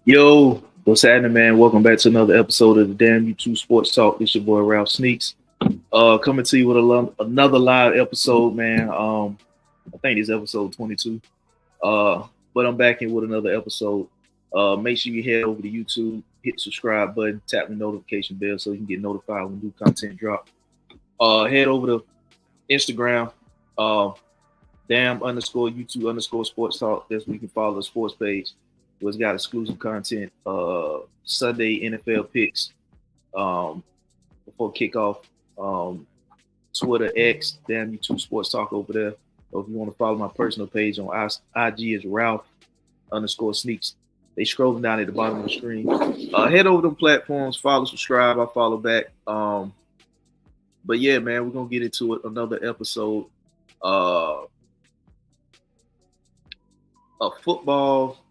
Yo, what's happening, man? Welcome back to another episode of the Damn You 2 Sports Talk. This your boy Ralph Sneaks. Coming to you with another live episode, man. I think it's episode 22. But I'm back in with another episode. Make sure you head over to YouTube, hit the subscribe button, tap the notification bell so you can get notified when new content drop. Head over to Instagram, damn underscore YouTube underscore sports talk. That's where you can follow the sports page. It's got exclusive content, Sunday NFL picks before kickoff. Twitter X, damn you 2 sports talk over there. Or if you want to follow my personal page on IG is Ralph underscore sneaks. They scrolling down at the bottom of the screen. Head over to them platforms, follow, subscribe, I follow back. But yeah, man, we're gonna get into it. Another episode of football.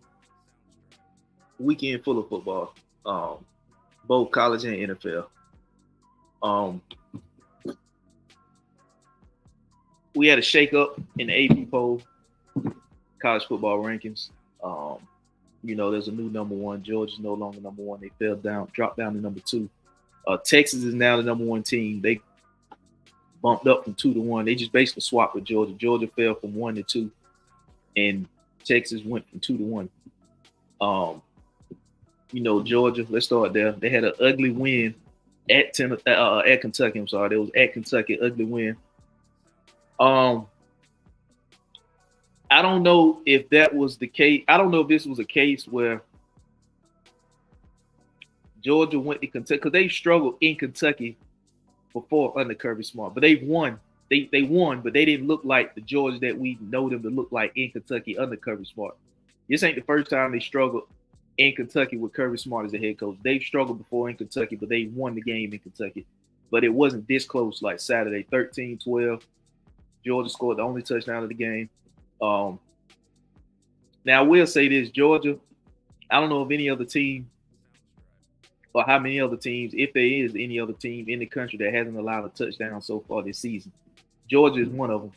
Weekend full of football, both college and NFL. We had a shakeup in the AP poll, college football rankings. There's a new number one. Georgia's no longer number one. They dropped down to number two. Texas is now the number one team. They bumped up from 2 to 1. They just basically swapped with Georgia. Georgia fell from 1 to 2, and Texas went from 2 to 1. Georgia, let's start there. They had an ugly win at Kentucky. I'm sorry. They was at Kentucky, ugly win. I don't know if that was the case. I don't know if this was a case where Georgia went to Kentucky because they struggled in Kentucky before under Kirby Smart, but they won. They won, but they didn't look like the Georgia that we know them to look like in Kentucky under Kirby Smart. This ain't the first time they struggled in Kentucky with Kirby Smart as the head coach. They've struggled before in Kentucky, but they won the game in Kentucky. But it wasn't this close like Saturday, 13-12. Georgia scored the only touchdown of the game. Now, I will say this, Georgia, I don't know if any other team or how many other teams, if there is any other team in the country that hasn't allowed a touchdown so far this season. Georgia is one of them.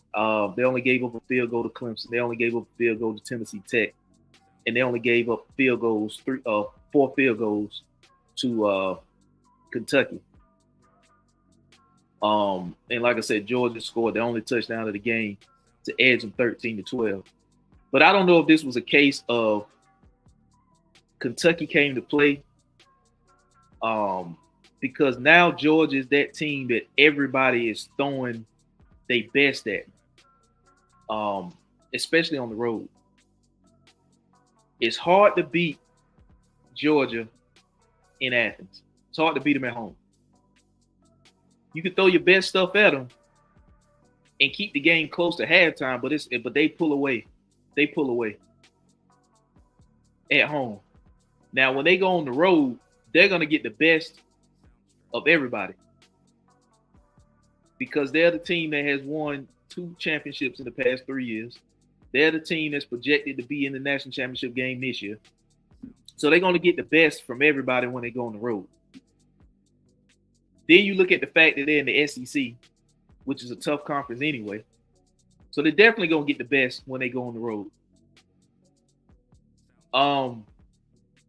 They only gave up a field goal to Clemson. They only gave up a field goal to Tennessee Tech. And they only gave up 4 field goals to Kentucky. And like I said, Georgia scored the only touchdown of the game to edge them 13-12. But I don't know if this was a case of Kentucky came to play, because now Georgia is that team that everybody is throwing their best at, especially on the road. It's hard to beat Georgia in Athens. It's hard to beat them at home. You can throw your best stuff at them and keep the game close to halftime, but they pull away. They pull away at home. Now, when they go on the road, they're going to get the best of everybody because they're the team that has won 2 championships in the past 3 years. They're the team that's projected to be in the national championship game this year. So they're going to get the best from everybody when they go on the road. Then you look at the fact that they're in the SEC, which is a tough conference anyway. So they're definitely going to get the best when they go on the road.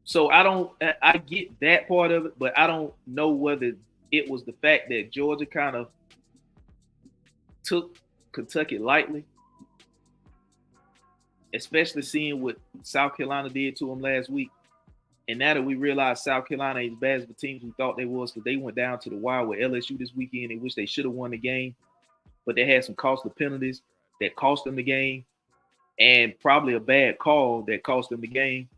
So I get that part of it, but I don't know whether it was the fact that Georgia kind of took Kentucky lightly, especially seeing what South Carolina did to them last week. And now that we realize South Carolina ain't as bad as the teams we thought they was, because they went down to the wire with LSU this weekend. They wish they should have won the game, but they had some costly penalties that cost them the game, and probably a bad call that cost them the game,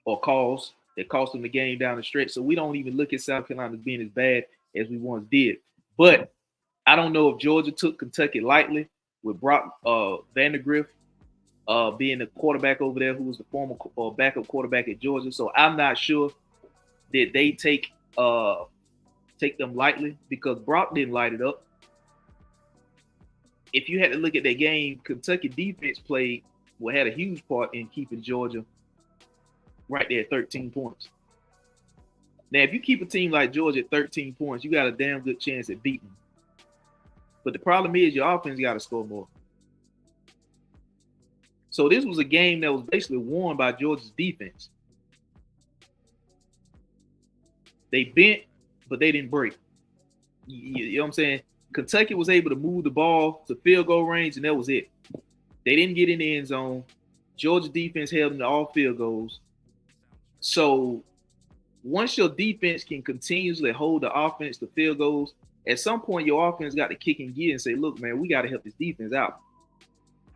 or calls that cost them the game down the stretch. So we don't even look at South Carolina as being as bad as we once did. But I don't know if Georgia took Kentucky lightly with Brock Vandagriff being the quarterback over there, who was the former backup quarterback at Georgia. So I'm not sure that they take them lightly, because Brock didn't light it up. If you had to look at that game, Kentucky defense had a huge part in keeping Georgia right there at 13 points. Now, if you keep a team like Georgia at 13 points, you got a damn good chance at beating them. But the problem is your offense got to score more. So this was a game that was basically won by Georgia's defense. They bent, but they didn't break. You know what I'm saying? Kentucky was able to move the ball to field goal range, and that was it. They didn't get in the end zone. Georgia defense held them to all field goals. So once your defense can continuously hold the offense to field goals, at some point your offense got to kick in gear and say, look, man, we got to help this defense out.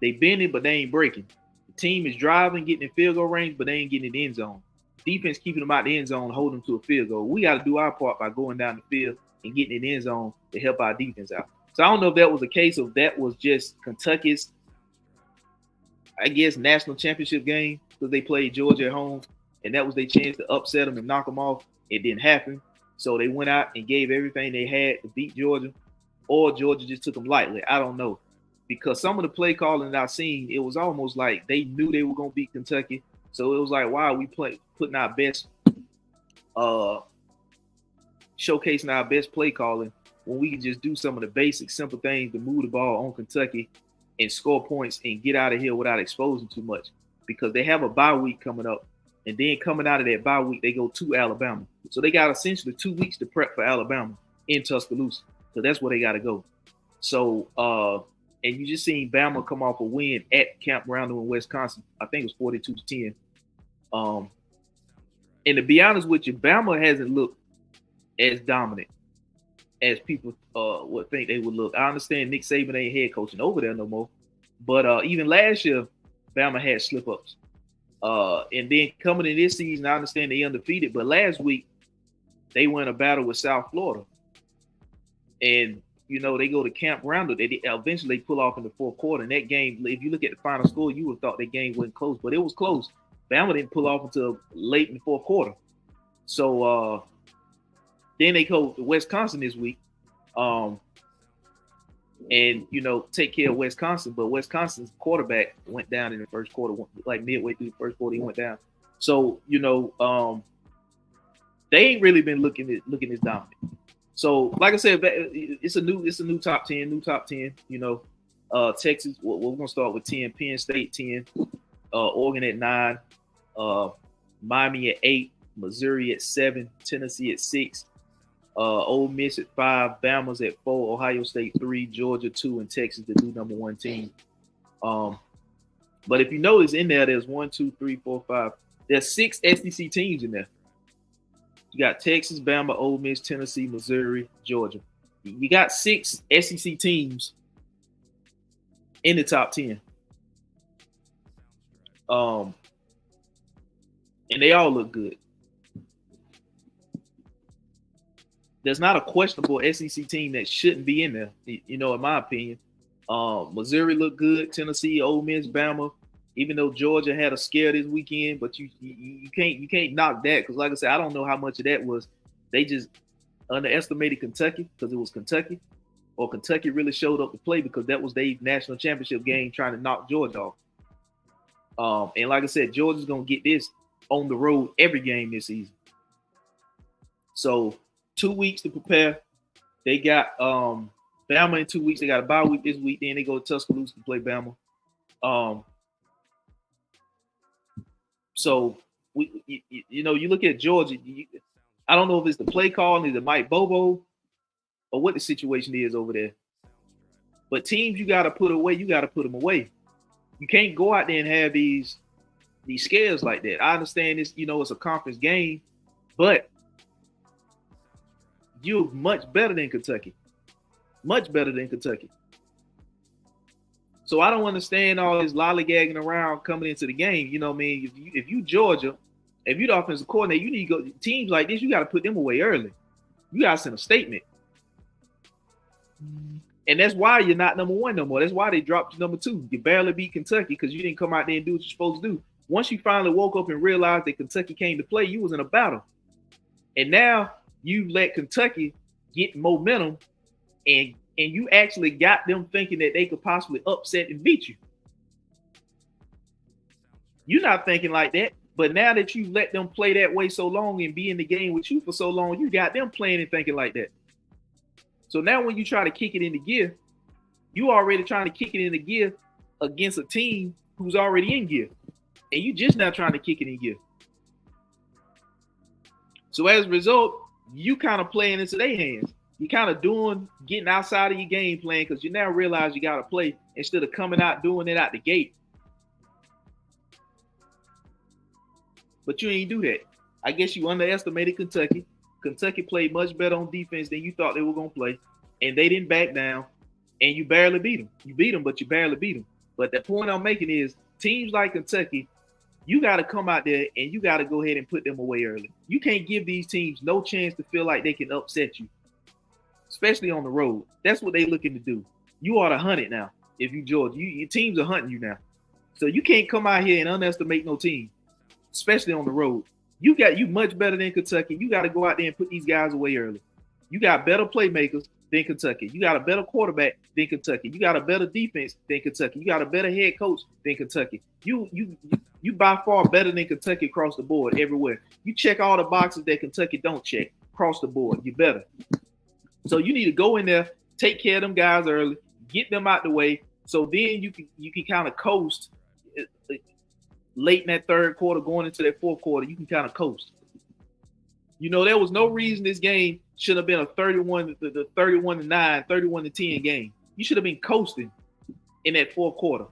They bending, but they ain't breaking. The team is driving, getting in field goal range, but they ain't getting in the end zone. Defense keeping them out the end zone, holding them to a field goal. We got to do our part by going down the field and getting in the end zone to help our defense out. So I don't know if that was a case of that was just Kentucky's, I guess, national championship game because they played Georgia at home, and that was their chance to upset them and knock them off. It didn't happen. So they went out and gave everything they had to beat Georgia, or Georgia just took them lightly. I don't know. Because some of the play calling that I've seen, it was almost like they knew they were going to beat Kentucky. So it was like, why are we putting our best, showcasing our best play calling when we can just do some of the basic, simple things to move the ball on Kentucky and score points and get out of here without exposing too much? Because they have a bye week coming up. And then coming out of that bye week, they go to Alabama. So they got essentially 2 weeks to prep for Alabama in Tuscaloosa. So that's where they got to go. So, and you just seen Bama come off a win at Camp Randall in Wisconsin. I think it was 42-10. And to be honest with you, Bama hasn't looked as dominant as people would think they would look. I understand Nick Saban ain't head coaching over there no more. But even last year, Bama had slip-ups. And then coming in this season, I understand they undefeated. But last week, they won a battle with South Florida. And you know, they go to Camp Randall. They eventually pull off in the fourth quarter. And that game, if you look at the final score, you would have thought that game wasn't close, but it was close. Bama didn't pull off until late in the fourth quarter. So then they go to Wisconsin this week, and you know, take care of Wisconsin. But Wisconsin's quarterback went down in the first quarter, like midway through the first quarter, he went down. So you know, they ain't really been looking as dominant. So, like I said, it's a new top 10, you know. Texas, we're going to start with 10, Penn State 10, Oregon at 9, Miami at 8, Missouri at 7, Tennessee at 6, Ole Miss at 5, Bama's at 4, Ohio State 3, Georgia 2, and Texas the new number 1 team. But if you notice in there, there's 1, 2, 3, 4, 5. There's 6 SEC teams in there. You got Texas, Bama, Ole Miss, Tennessee, Missouri, Georgia. You got 6 SEC teams in the top 10. And they all look good. There's not a questionable SEC team that shouldn't be in there, you know, in my opinion. Missouri looked good, Tennessee, Ole Miss, Bama. Even though Georgia had a scare this weekend, but you can't knock that because, like I said, I don't know how much of that was they just underestimated Kentucky because it was Kentucky, or Kentucky really showed up to play because that was their national championship game trying to knock Georgia off. And like I said, Georgia's gonna get this on the road every game this season. So 2 weeks to prepare. They got Bama in 2 weeks. They got a bye week this week. Then they go to Tuscaloosa to play Bama. So you know, you look at Georgia. I don't know if it's the play call, is it Mike Bobo, or what the situation is over there. But teams you got to put away, you got to put them away. You can't go out there and have these scares like that. I understand this, you know, it's a conference game, but you're much better than Kentucky. Much better than Kentucky. So I don't understand all this lollygagging around coming into the game. You know what I mean? If you Georgia, if you the offensive coordinator, you need to go teams like this, you got to put them away early. You got to send a statement. And that's why you're not number 1 no more. That's why they dropped you number 2. You barely beat Kentucky because you didn't come out there and do what you're supposed to do. Once you finally woke up and realized that Kentucky came to play, you was in a battle. And now you let Kentucky get momentum and you actually got them thinking that they could possibly upset and beat you. You're not thinking like that. But now that you let them play that way so long and be in the game with you for so long, you got them playing and thinking like that. So now when you try to kick it into gear, you already trying to kick it into gear against a team who's already in gear. And you just now trying to kick it in gear. So as a result, you kind of playing into their hands. You kind of getting outside of your game plan because you now realize you got to play instead of coming out doing it out the gate. But you ain't do that. I guess you underestimated Kentucky. Kentucky played much better on defense than you thought they were going to play, and they didn't back down, and you barely beat them. You beat them, but you barely beat them. But the point I'm making is teams like Kentucky, you got to come out there and you got to go ahead and put them away early. You can't give these teams no chance to feel like they can upset you, especially on the road. That's what they're looking to do. You ought to hunt it now. If you Georgia, your teams are hunting you now. So you can't come out here and underestimate no team, especially on the road. You much better than Kentucky. You got to go out there and put these guys away early. You got better playmakers than Kentucky. You got a better quarterback than Kentucky. You got a better defense than Kentucky. You got a better head coach than Kentucky. You by far better than Kentucky across the board everywhere. You check all the boxes that Kentucky don't check across the board. You better. So you need to go in there, take care of them guys early, get them out the way, so then you can kind of coast late in that third quarter, going into that fourth quarter. You can kind of coast. There was no reason this game should have been a 31-9, 31-10 game. You should have been coasting in that fourth quarter.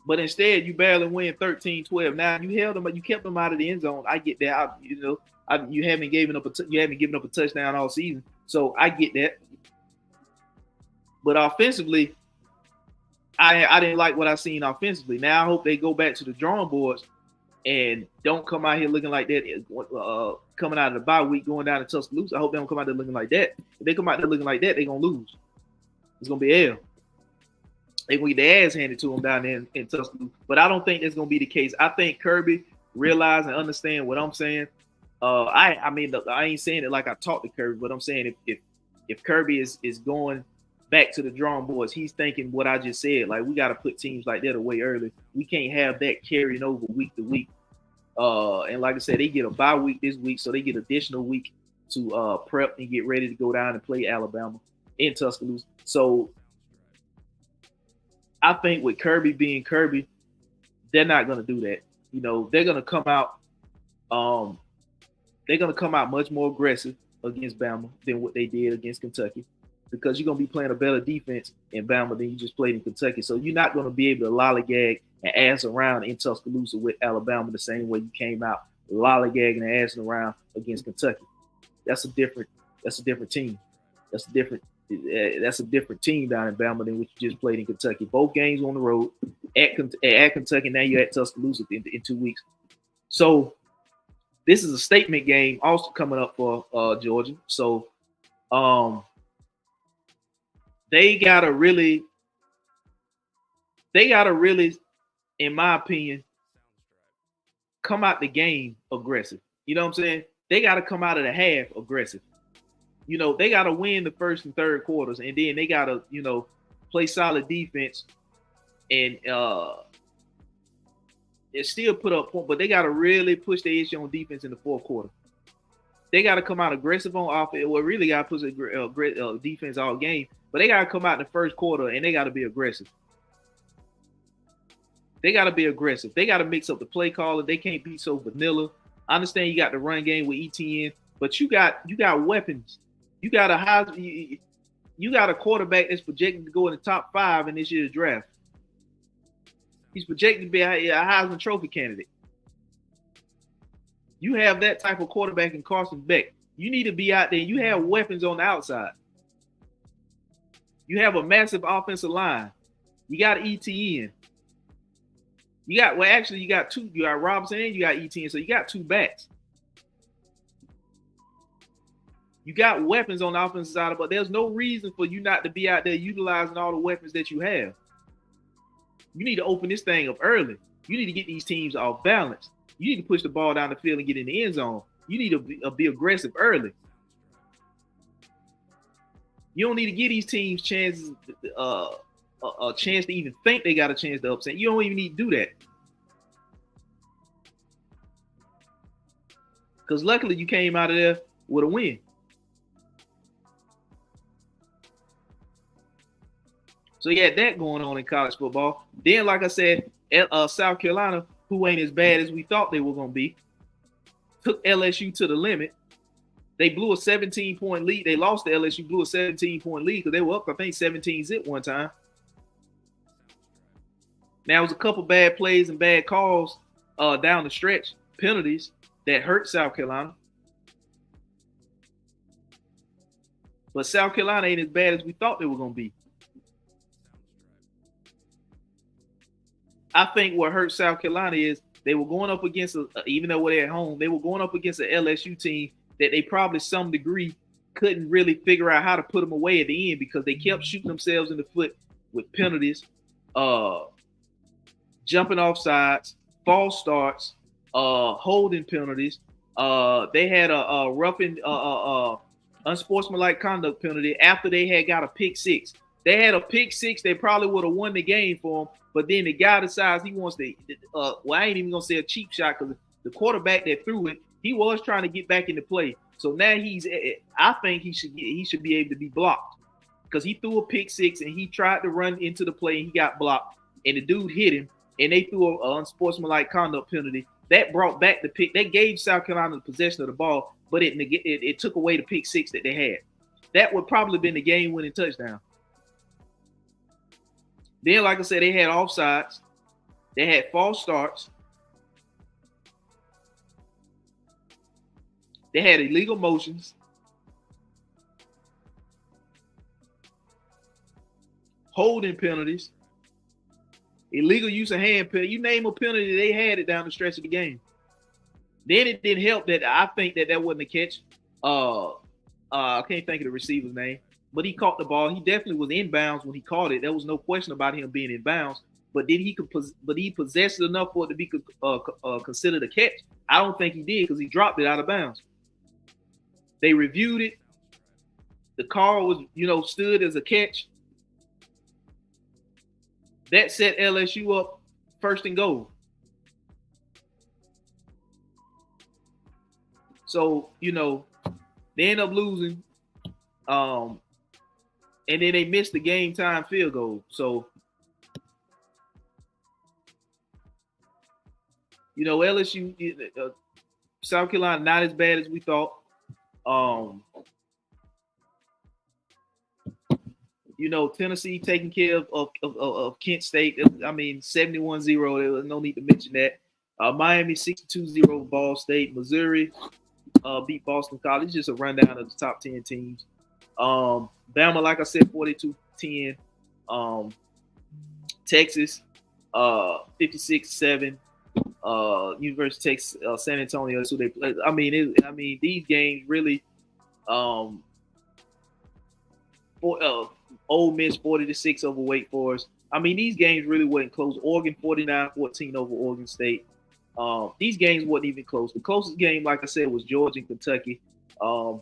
But instead, you barely win 13-12. Now you held them, but you kept them out of the end zone. I get that. You haven't given up a touchdown all season, so I get that. But offensively, I didn't like what I seen offensively. Now I hope they go back to the drawing boards and don't come out here looking like that. Coming out of the bye week, going down to Tuscaloosa. I hope they don't come out there looking like that. If they come out there looking like that, they're gonna lose. It's gonna be L. They're gonna get their ass handed to them down there in Tuscaloosa. But I don't think that's gonna be the case. I think Kirby realize and understand what I'm saying. I ain't saying it like I talked to Kirby, but I'm saying if Kirby is going back to the drawing boards, he's thinking what I just said. Like, we got to put teams like that away early. We can't have that carrying over week to week. And like I said, they get a bye week this week, so they get additional week to prep and get ready to go down and play Alabama in Tuscaloosa. So I think with Kirby being Kirby, they're not going to do that. They're going to come out. They're going to come out much more aggressive against Bama than what they did against Kentucky, because you're going to be playing a better defense in Bama than you just played in Kentucky. So you're not going to be able to lollygag and ass around in Tuscaloosa with Alabama the same way you came out lollygagging and assing around against Kentucky. That's a different team. That's a different team down in Bama than what you just played in Kentucky. Both games on the road at Kentucky. Now you're at Tuscaloosa in 2 weeks. So this is a statement game also coming up for Georgia. So they gotta really, in my opinion, come out the game aggressive. You know what I'm saying? They gotta come out of the half aggressive. They gotta win the first and third quarters, and then they gotta, play solid defense and still put up points, but they gotta really push the issue on defense in the fourth quarter. They gotta come out aggressive on offense. Well, really gotta push a defense all game. But they got to come out in the first quarter and they got to be aggressive. They got to be aggressive. They got to mix up the play caller. They can't be so vanilla. I understand you got the run game with ETN, but you got weapons. You got a quarterback that's projected to go in the top 5 in this year's draft. He's projected to be a Heisman Trophy candidate. You have that type of quarterback in Carson Beck. You need to be out there. You have weapons on the outside. You have a massive offensive line. You got ETN. You got two. You got Robinson and you got ETN. So you got 2 backs. You got weapons on the offensive side, but there's no reason for you not to be out there utilizing all the weapons that you have. You need to open this thing up early. You need to get these teams off balance. You need to push the ball down the field and get in the end zone. You need to be aggressive early. You don't need to give these teams chances, a chance to even think they got a chance to upset. You don't even need to do that. Because luckily you came out of there with a win. So you had that going on in college football. Then, like I said, South Carolina, who ain't as bad as we thought they were going to be, took LSU to the limit. They blew a 17-point lead. They lost to LSU, blew a 17-point lead because they were up, I think, 17-zip one time. Now, it was a couple bad plays and bad calls down the stretch, penalties that hurt South Carolina. But South Carolina ain't as bad as we thought they were going to be. I think what hurt South Carolina is they were going up against, even though they're at home, they were going up against an LSU team that they probably some degree couldn't really figure out how to put them away at the end because they kept shooting themselves in the foot with penalties, jumping off sides, false starts, holding penalties. They had a roughing, unsportsmanlike conduct penalty after they had got a pick six. They had a pick six, they probably would have won the game for them. But then the guy decides he wants to, I ain't even going to say a cheap shot because the quarterback that threw it, he was trying to get back into play. So now I think he should be able to be blocked because he threw a pick six and he tried to run into the play and he got blocked and the dude hit him and they threw an unsportsmanlike conduct penalty. That brought back the pick. That gave South Carolina the possession of the ball, but it took away the pick six that they had. That would probably have been the game-winning touchdown. Then, like I said, they had offsides. They had false starts. They had illegal motions. Holding penalties. Illegal use of hand penalty. You name a penalty, they had it down the stretch of the game. Then it didn't help that I think that wasn't a catch. I can't think of the receiver's name, but he caught the ball. He definitely was inbounds when he caught it. There was no question about him being inbounds. But he possessed it enough for it to be considered a catch? I don't think he did because he dropped it out of bounds. They reviewed it. The call was, stood as a catch. That set LSU up first and goal. So, they end up losing. And then they missed the game time field goal. So, LSU, South Carolina, not as bad as we thought. Tennessee taking care of Kent State. I mean, 71-0. There's no need to mention that. Miami 62-0 Ball State. Missouri beat Boston College. Just a rundown of the top 10 teams. Bama, like I said, 42-10. Texas, 56-7. University of Texas, San Antonio. So they play. I mean, these games really. Ole Miss 40-6 over Wake Forest. I mean, these games really wasn't close. Oregon 49-14 over Oregon State. These games wasn't even close. The closest game, like I said, was Georgia and Kentucky. And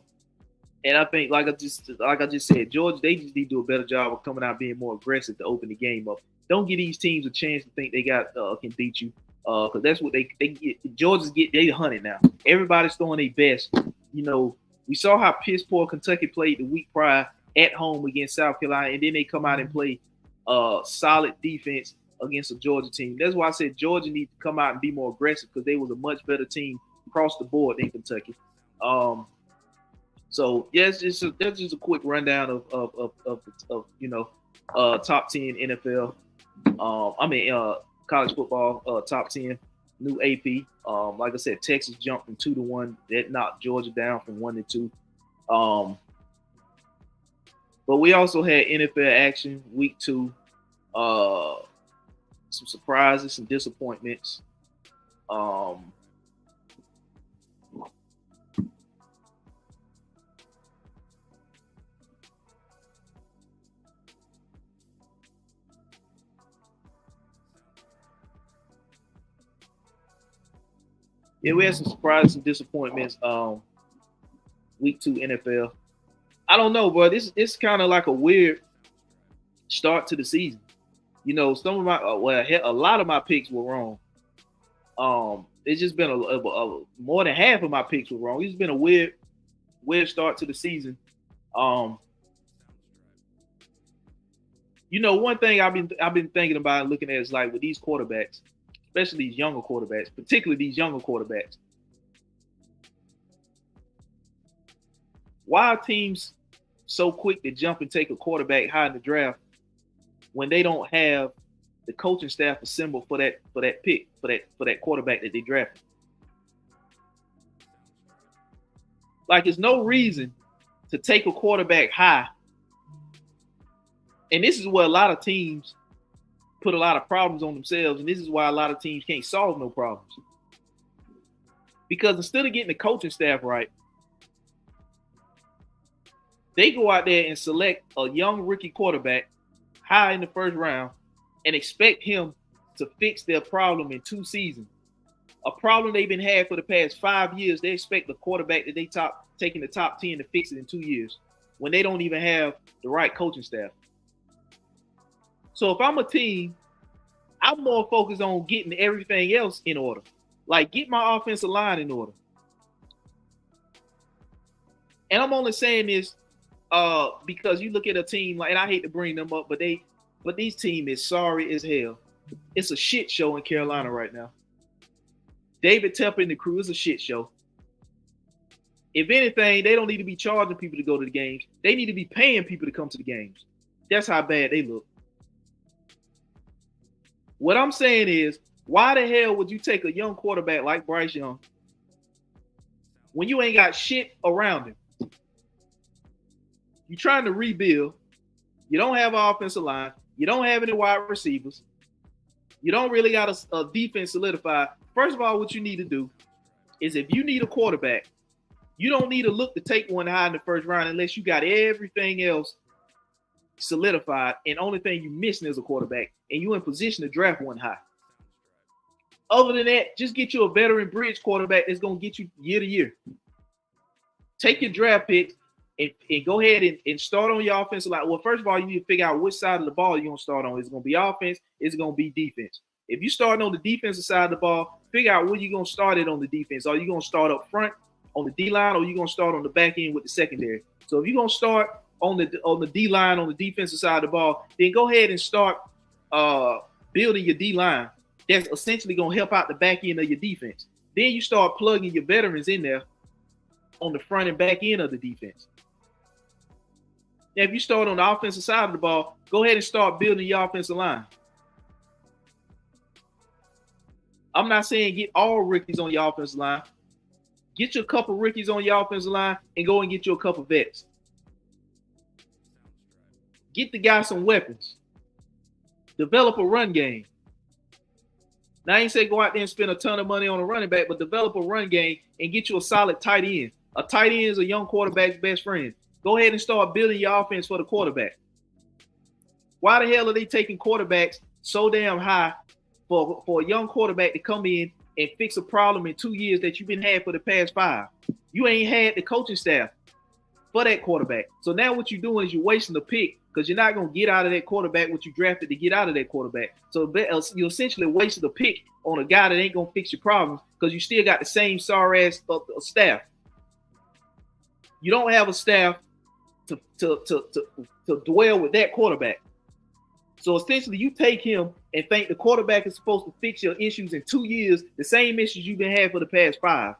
I think, like I just said, Georgia, they just need to do a better job of coming out being more aggressive to open the game up. Don't give these teams a chance to think they can beat you. Because that's what they get. Georgia's they hunted now. Everybody's throwing their best. We saw how piss poor Kentucky played the week prior at home against South Carolina, and then they come out and play solid defense against a Georgia team. That's why I said Georgia needs to come out and be more aggressive because they was a much better team across the board than Kentucky. So that's just a quick rundown of top 10 NFL. College football top 10 new AP. Like I said, Texas jumped from 2-1. That knocked Georgia down from 1-2. But we also had NFL action week 2. Some surprises, some disappointments. Yeah, we had some surprises and disappointments. Week 2 NFL. I don't know, bro. It's kind of like a weird start to the season. Some of my a lot of my picks were wrong. It's just been a more than half of my picks were wrong. It's been a weird start to the season. One thing I've been thinking about and looking at is like with these quarterbacks, especially these younger quarterbacks, particularly these younger quarterbacks. Why are teams so quick to jump and take a quarterback high in the draft when they don't have the coaching staff assembled for that pick for that quarterback that they drafted? Like, there's no reason to take a quarterback high. And this is where a lot of teams put a lot of problems on themselves, and this is why a lot of teams can't solve no problems. Because instead of getting the coaching staff right, they go out there and select a young rookie quarterback high in the first round and expect him to fix their problem in 2 seasons. A problem they've been had for the past 5 years, they expect the quarterback that they taking the top 10 to fix it in 2 years when they don't even have the right coaching staff. So if I'm a team, I'm more focused on getting everything else in order. Like, get my offensive line in order. And I'm only saying this because you look at a team, like, and I hate to bring them up, but these team is sorry as hell. It's a shit show in Carolina right now. David Tepper and the crew is a shit show. If anything, they don't need to be charging people to go to the games. They need to be paying people to come to the games. That's how bad they look. What I'm saying is, why the hell would you take a young quarterback like Bryce Young when you ain't got shit around him? You're trying to rebuild. You don't have an offensive line. You don't have any wide receivers. You don't really got a defense solidified. First of all, what you need to do is, if you need a quarterback, you don't need to look to take one high in the first round unless you got everything else solidified, and only thing you missing is a quarterback, and you in position to draft one high. Other than that, just get you a veteran bridge quarterback that's going to get you year to year. Take your draft picks and go ahead and start on your offensive line. Well, first of all, you need to figure out which side of the ball you're going to start on. Is it going to be offense? Is it going to be defense? If you're starting on the defensive side of the ball, figure out where you're going to start it on the defense. Are you going to start up front on the D-line, or are you going to start on the back end with the secondary? So if you're going to start on the D-line, on the defensive side of the ball, then go ahead and start building your D-line. That's essentially going to help out the back end of your defense. Then you start plugging your veterans in there on the front and back end of the defense. Now, if you start on the offensive side of the ball, go ahead and start building your offensive line. I'm not saying get all rookies on your offensive line. Get you a couple rookies on your offensive line and go and get you a couple vets. Get the guy some weapons. Develop a run game. Now, I ain't say go out there and spend a ton of money on a running back, but develop a run game and get you a solid tight end. A tight end is a young quarterback's best friend. Go ahead and start building your offense for the quarterback. Why the hell are they taking quarterbacks so damn high for a young quarterback to come in and fix a problem in 2 years that you've been had for the past 5? You ain't had the coaching staff for that quarterback. So now what you're doing is you're wasting the pick, because you're not going to get out of that quarterback what you drafted to get out of that quarterback. So you essentially wasted a pick on a guy that ain't going to fix your problems, because you still got the same sorry-ass staff. You don't have a staff to dwell with that quarterback. So essentially, you take him and think the quarterback is supposed to fix your issues in 2 years, the same issues you've been had for the past 5.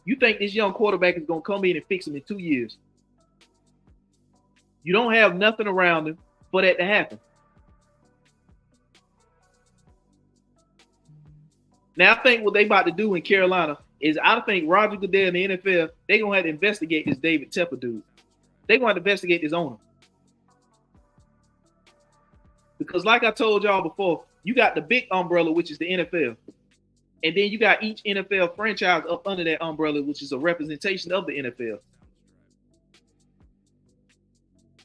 You think this young quarterback is going to come in and fix them in 2 years. You don't have nothing around him for that to happen. Now, I think what they about to do in Carolina is, I think Roger Goodell and the NFL, they're going to have to investigate this David Tepper dude. They're going to have to investigate this owner. Because like I told y'all before, you got the big umbrella, which is the NFL. And then you got each NFL franchise up under that umbrella, which is a representation of the NFL.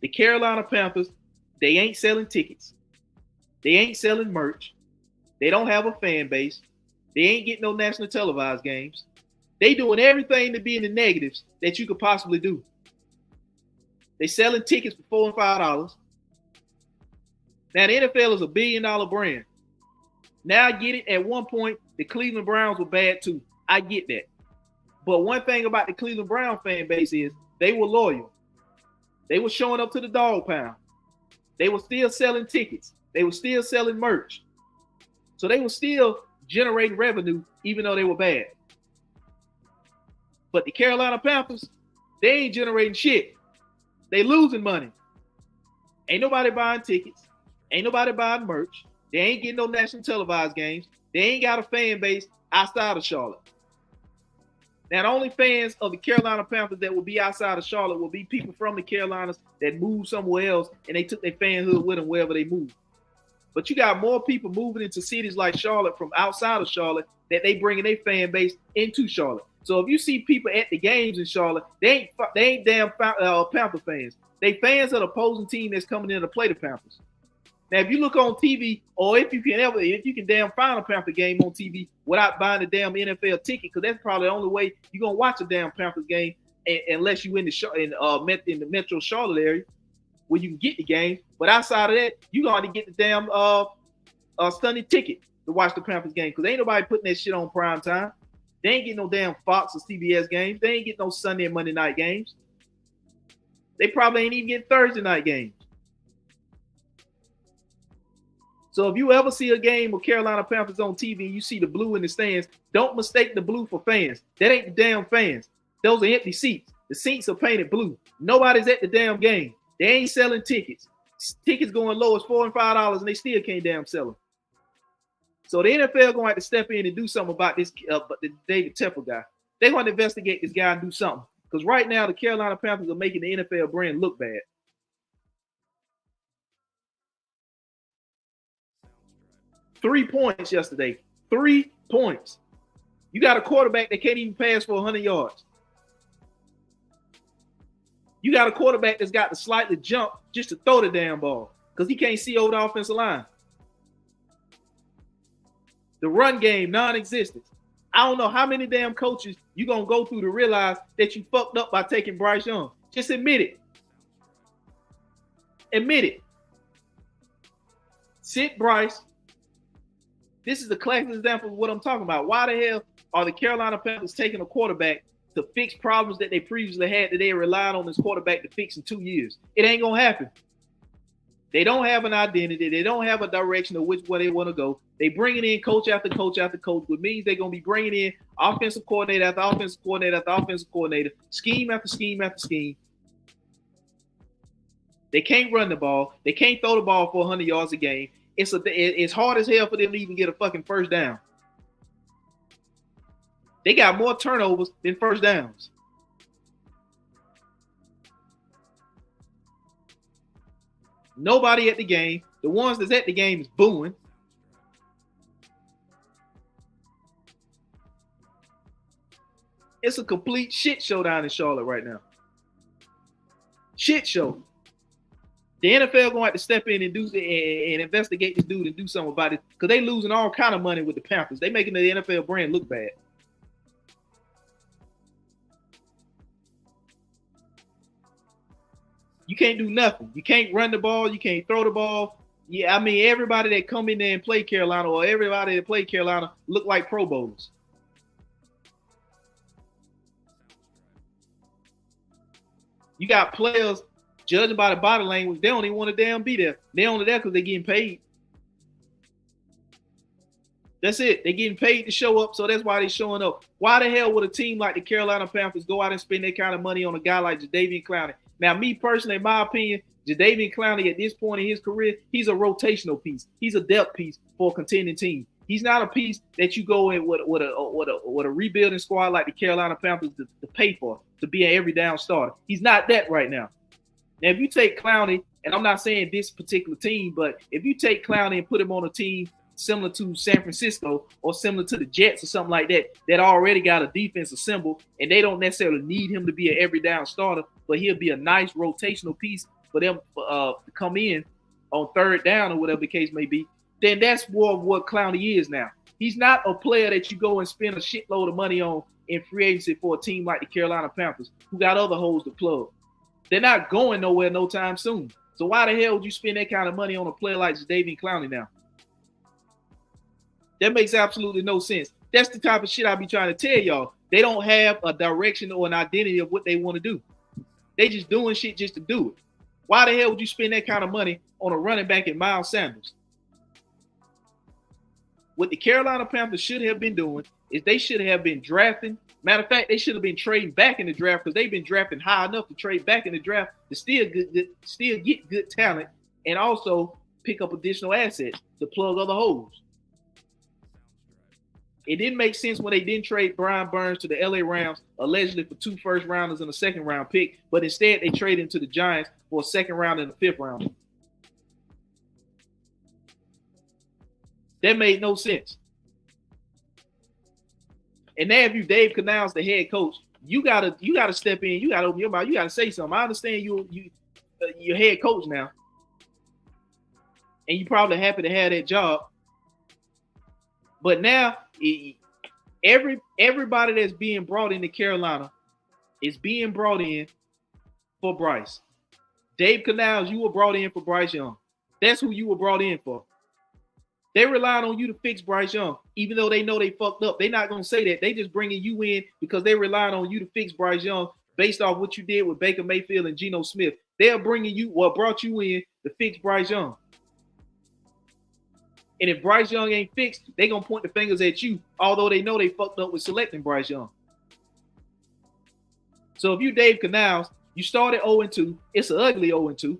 The Carolina Panthers, they ain't selling tickets. They ain't selling merch. They don't have a fan base. They ain't getting no national televised games. They doing everything to be in the negatives that you could possibly do. They selling tickets for $4 and $5. Now, the NFL is a $1 billion brand. Now I get it. At one point, the Cleveland Browns were bad too. I get that. But one thing about the Cleveland Brown fan base is they were loyal. They were showing up to the dog pound. They were still selling tickets. They were still selling merch. So they were still generating revenue even though they were bad. But the Carolina Panthers, They ain't generating shit. They losing money. Ain't nobody buying tickets. Ain't nobody buying merch. They ain't getting no national televised games. They ain't got a fan base outside of Charlotte. Now, the only fans of the Carolina Panthers that will be outside of Charlotte will be people from the Carolinas that moved somewhere else and they took their fanhood with them wherever they moved. But you got more people moving into cities like Charlotte from outside of Charlotte that they bringing their fan base into Charlotte. So if you see people at the games in Charlotte, they ain't damn Panther fans. They fans of the opposing team that's coming in to play the Panthers. Now, if you look on TV, or if you can damn find a Panther game on TV without buying a damn NFL ticket, because that's probably the only way you're gonna watch a damn Panthers game, unless you in the Metro Charlotte area where you can get the game. But outside of that, you gotta get the damn Sunday ticket to watch the Panthers game, because ain't nobody putting that shit on prime time. They ain't getting no damn Fox or CBS games. They ain't getting no Sunday and Monday night games. They probably ain't even getting Thursday night games. So if you ever see a game of Carolina Panthers on TV and you see the blue in the stands, don't mistake the blue for fans. That ain't the damn fans. Those are empty seats. The seats are painted blue. Nobody's at the damn game. They ain't selling tickets. Tickets going low as $4 and $5, and they still can't damn sell them. So the NFL going to have to step in and do something about this. The David Tepper guy. They're going to investigate this guy and do something. Because right now the Carolina Panthers are making the NFL brand look bad. Three points yesterday. 3 points. You got a quarterback that can't even pass for 100 yards. You got a quarterback that's got to slightly jump just to throw the damn ball because he can't see over the offensive line. The run game, non-existent. I don't know how many damn coaches you're going to go through to realize that you fucked up by taking Bryce Young. Just admit it. Admit it. Sit Bryce. This is a classic example of what I'm talking about. Why the hell are the Carolina Panthers taking a quarterback to fix problems that they previously had that they relied on this quarterback to fix in 2 years? It ain't going to happen. They don't have an identity. They don't have a direction of which way they want to go. They bringing in coach after coach after coach, which means they're going to be bringing in offensive coordinator after offensive coordinator after offensive coordinator, scheme after scheme after scheme. They can't run the ball. They can't throw the ball for 100 yards a game. It's hard as hell for them to even get a fucking first down. They got more turnovers than first downs. Nobody at the game. The ones that's at the game is booing. It's a complete shit show down in Charlotte right now. Shit show. The NFL going to have to step in and investigate this dude and do something about it because they losing all kind of money with the Panthers. They making the NFL brand look bad. You can't do nothing. You can't run the ball. You can't throw the ball. Yeah, I mean, everybody that come in there and play Carolina or everybody that play Carolina look like Pro Bowlers. You got players judging by the body language. They don't even want to damn be there. They're only there because they're getting paid. That's it. They're getting paid to show up, so that's why they're showing up. Why the hell would a team like the Carolina Panthers go out and spend that kind of money on a guy like Jadeveon Clowney? Now, me personally, in my opinion, Jadeveon Clowney at this point in his career, he's a rotational piece. He's a depth piece for a contending team. He's not a piece that you go in with a rebuilding squad like the Carolina Panthers to pay for, to be an every down starter. He's not that right now. Now, if you take Clowney, and I'm not saying this particular team, but if you take Clowney and put him on a team similar to San Francisco or similar to the Jets or something like that, that already got a defense assembled, and they don't necessarily need him to be an every down starter, but he'll be a nice rotational piece for them to come in on third down or whatever the case may be, then that's more of what Clowney is now. He's not a player that you go and spend a shitload of money on in free agency for a team like the Carolina Panthers, who got other holes to plug. They're not going nowhere no time soon. So why the hell would you spend that kind of money on a player like Jadeveon Clowney now? That makes absolutely no sense. That's the type of shit I be trying to tell y'all. They don't have a direction or an identity of what they want to do. They just doing shit just to do it. Why the hell would you spend that kind of money on a running back in Miles Sanders? What the Carolina Panthers should have been doing is they should have been drafting. Matter of fact, they should have been trading back in the draft because they've been drafting high enough to trade back in the draft to still get good talent and also pick up additional assets to plug other holes. It didn't make sense when they didn't trade Brian Burns to the LA Rams, allegedly for 2 first-rounders and a second-round pick, but instead they traded him to the Giants for a second round and a 5th round. That made no sense. And now if you Dave Canals, the head coach, you gotta step in. You gotta open your mouth. You gotta say something. I understand you're head coach now, and you're probably happy to have that job. But now everybody that's being brought into Carolina is being brought in for Bryce. Dave Canals, you were brought in for Bryce Young. That's who you were brought in for. They relying on you to fix Bryce Young, even though they know they fucked up. They're not going to say that. They just bringing you in because they relying on you to fix Bryce Young based off what you did with Baker Mayfield and Geno Smith. They're bringing you what brought you in to fix Bryce Young. And if Bryce Young ain't fixed, they're going to point the fingers at you, although they know they fucked up with selecting Bryce Young. So if you Dave Canals, you started 0-2. It's an ugly 0-2.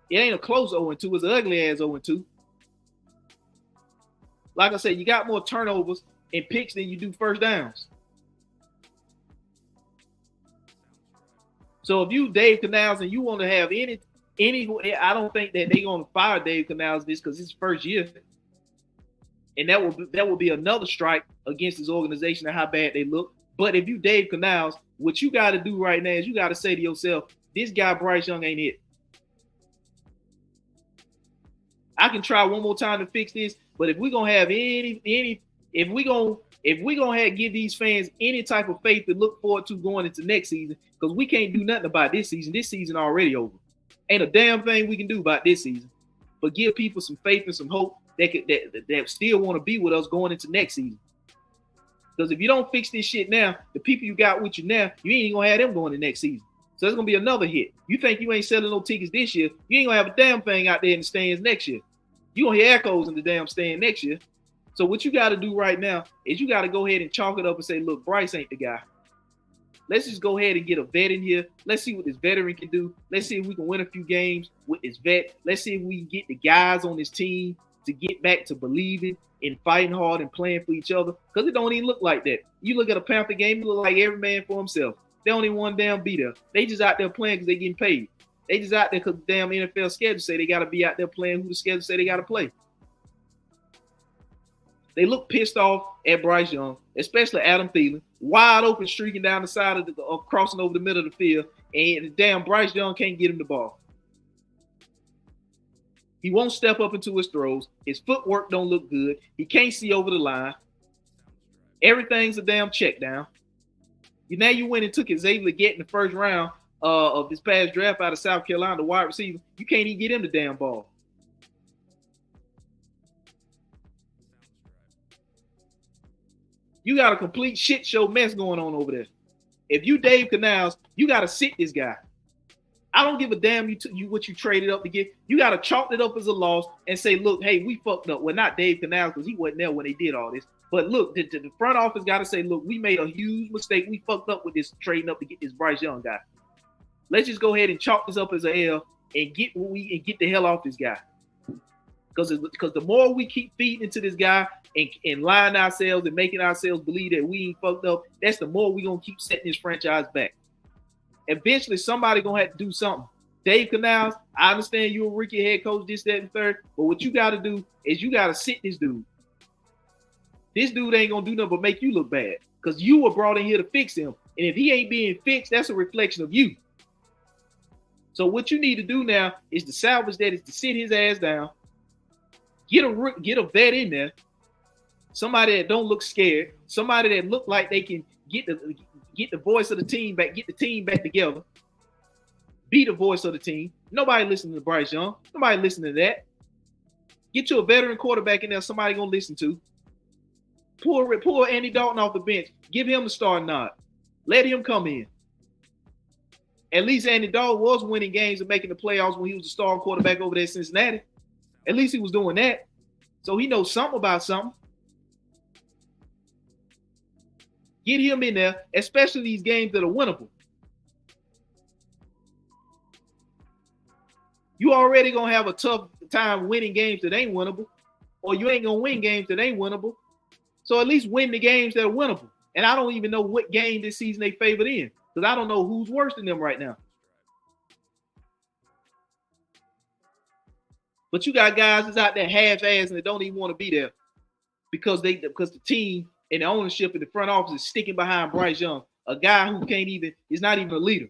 It ain't a close 0-2. It's an ugly ass 0-2. Like I said, you got more turnovers and picks than you do first downs. So if you Dave Canals and you want to have any, I don't think that they're going to fire Dave Canals this because it's his first year. And that will be another strike against his organization and how bad they look. But if you Dave Canals, what you got to do right now is you got to say to yourself, this guy Bryce Young ain't it. I can try one more time to fix this, but if we're gonna have if we're gonna give these fans any type of faith to look forward to going into next season, because we can't do nothing about this season. This season already over. Ain't a damn thing we can do about this season. But give people some faith and some hope that still want to be with us going into next season. Because if you don't fix this shit now, the people you got with you now, you ain't gonna have them going to next season. So it's gonna be another hit. You think you ain't selling no tickets this year, you ain't gonna have a damn thing out there in the stands next year. You gonna hear echoes in the damn stand next year. So what you got to do right now is you got to go ahead and chalk it up and say, look, Bryce ain't the guy. Let's just go ahead and get a vet in here. Let's see what this veteran can do. Let's see if we can win a few games with this vet. Let's see if we can get the guys on this team to get back to believing and fighting hard and playing for each other. Because it don't even look like that. You look at a Panther game, it look like every man for himself. They don't even want to damn be there. They just out there playing because they getting paid. They just out there because the damn NFL schedule say they got to be out there playing who the schedule say they got to play. They look pissed off at Bryce Young, especially Adam Thielen, wide open, streaking down the side of crossing over the middle of the field, and damn Bryce Young can't get him the ball. He won't step up into his throws. His footwork don't look good. He can't see over the line. Everything's a damn check down. Now you went and took Xavier Leggett in the first round of this past draft out of South Carolina, the wide receiver. You can't even get him the damn ball. You got a complete shit show mess going on over there. If you Dave Canals, you got to sit this guy. I don't give a damn you what you traded up to get. You got to chalk it up as a loss and say, look, hey, we fucked up. Well, not Dave Canals because he wasn't there when they did all this. But look, the front office got to say, look, we made a huge mistake. We fucked up with this trading up to get this Bryce Young guy. Let's just go ahead and chalk this up as an L and get the hell off this guy. Because the more we keep feeding into this guy and lying ourselves and making ourselves believe that we ain't fucked up, that's the more we're going to keep setting this franchise back. Eventually, somebody going to have to do something. Dave Canals, I understand you're a rookie head coach, this, that, and third, but what you got to do is you got to sit this dude. This dude ain't going to do nothing but make you look bad because you were brought in here to fix him. And if he ain't being fixed, that's a reflection of you. So what you need to do now is to salvage that, is to sit his ass down, get a vet in there, somebody that don't look scared, somebody that look like they can get the voice of the team back, get the team back together, be the voice of the team. Nobody listening to Bryce Young. Nobody listening to that. Get you a veteran quarterback in there somebody going to listen to. Pull Andy Dalton off the bench. Give him the starting nod. Let him come in. At least Andy Dalton was winning games and making the playoffs when he was the starting quarterback over there at Cincinnati. At least he was doing that. So he knows something about something. Get him in there, especially these games that are winnable. You already gonna have a tough time winning games that ain't winnable, or you ain't gonna win games that ain't winnable. So at least win the games that are winnable. And I don't even know what game this season they favored in, because I don't know who's worse than them right now. But you got guys that's out there half-ass and they don't even want to be there because the team and the ownership and the front office is sticking behind Bryce Young, a guy who is not even a leader.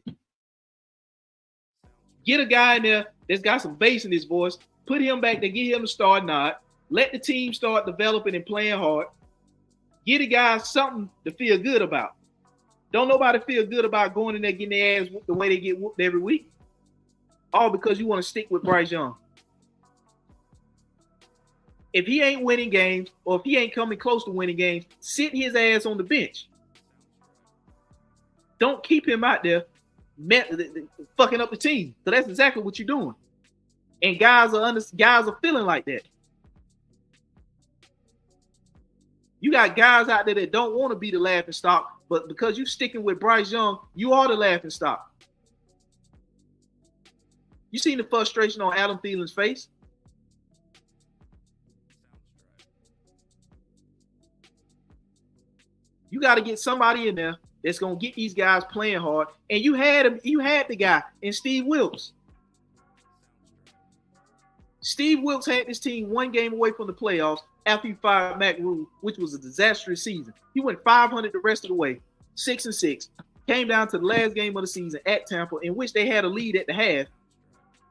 Get a guy in there that's got some bass in his voice, put him back there, get him to start nod, let the team start developing and playing hard. Get a guy something to feel good about. Don't nobody feel good about going in there getting their ass whooped the way they get whooped every week. All because you want to stick with Bryce Young. If he ain't winning games or if he ain't coming close to winning games, sit his ass on the bench. Don't keep him out there fucking up the team. So that's exactly what you're doing. And guys are feeling like that. You got guys out there that don't want to be the laughing stock, but because you're sticking with Bryce Young, you are the laughing stock. You seen the frustration on Adam Thielen's face. You got to get somebody in there that's going to get these guys playing hard. And you had the guy in Steve Wilkes. Steve Wilkes had this team one game away from the playoffs after he fired Matt Rule, which was a disastrous season. He went 500 the rest of the way, 6-6. Came down to the last game of the season at Tampa, in which they had a lead at the half.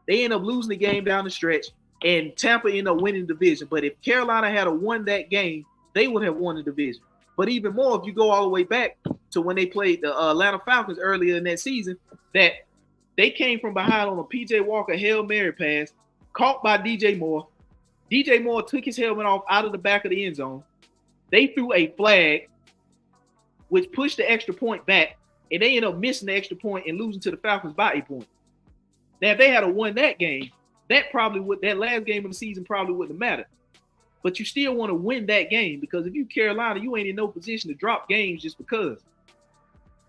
They ended up losing the game down the stretch, and Tampa ended up winning the division. But if Carolina had won that game, they would have won the division. But even more, if you go all the way back to when they played the Atlanta Falcons earlier in that season, that they came from behind on a P.J. Walker Hail Mary pass, caught by DJ Moore. DJ Moore took his helmet off out of the back of the end zone. They threw a flag, which pushed the extra point back, and they ended up missing the extra point and losing to the Falcons by a point. Now, if they had won that game, that last game of the season probably wouldn't have mattered. But you still want to win that game, because if you Carolina, you ain't in no position to drop games just because.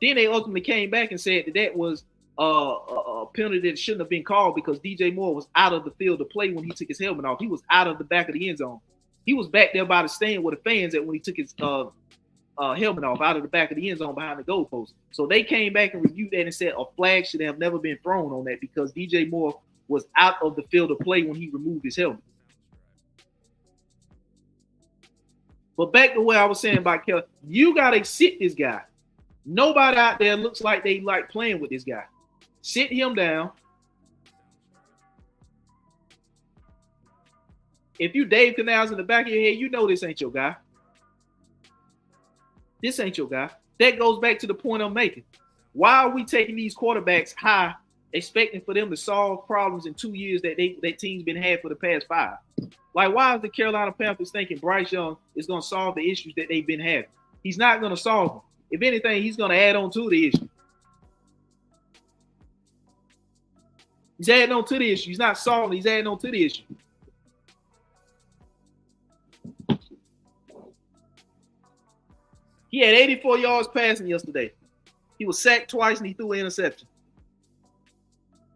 Then they ultimately came back and said that was a penalty that shouldn't have been called because DJ Moore was out of the field to play when he took his helmet off. He was out of the back of the end zone. He was back there by the stand where the fans at when he took his helmet off, out of the back of the end zone behind the goalpost. So they came back and reviewed that and said a flag should have never been thrown on that because DJ Moore was out of the field to play when he removed his helmet. But back to what I was saying about Kelly, you got to sit this guy. Nobody out there looks like they like playing with this guy. Sit him down. If you Dave Canals in the back of your head, you know this ain't your guy. This ain't your guy. That goes back to the point I'm making. Why are we taking these quarterbacks high, expecting for them to solve problems in 2 years that team's been had for the past 5? Like, why is the Carolina Panthers thinking Bryce Young is going to solve the issues that they've been having? He's not going to solve them. If anything, he's going to add on to the issue. He's adding on to the issue. He's not solving. He's adding on to the issue. He had 84 yards passing yesterday. He was sacked twice and he threw an interception.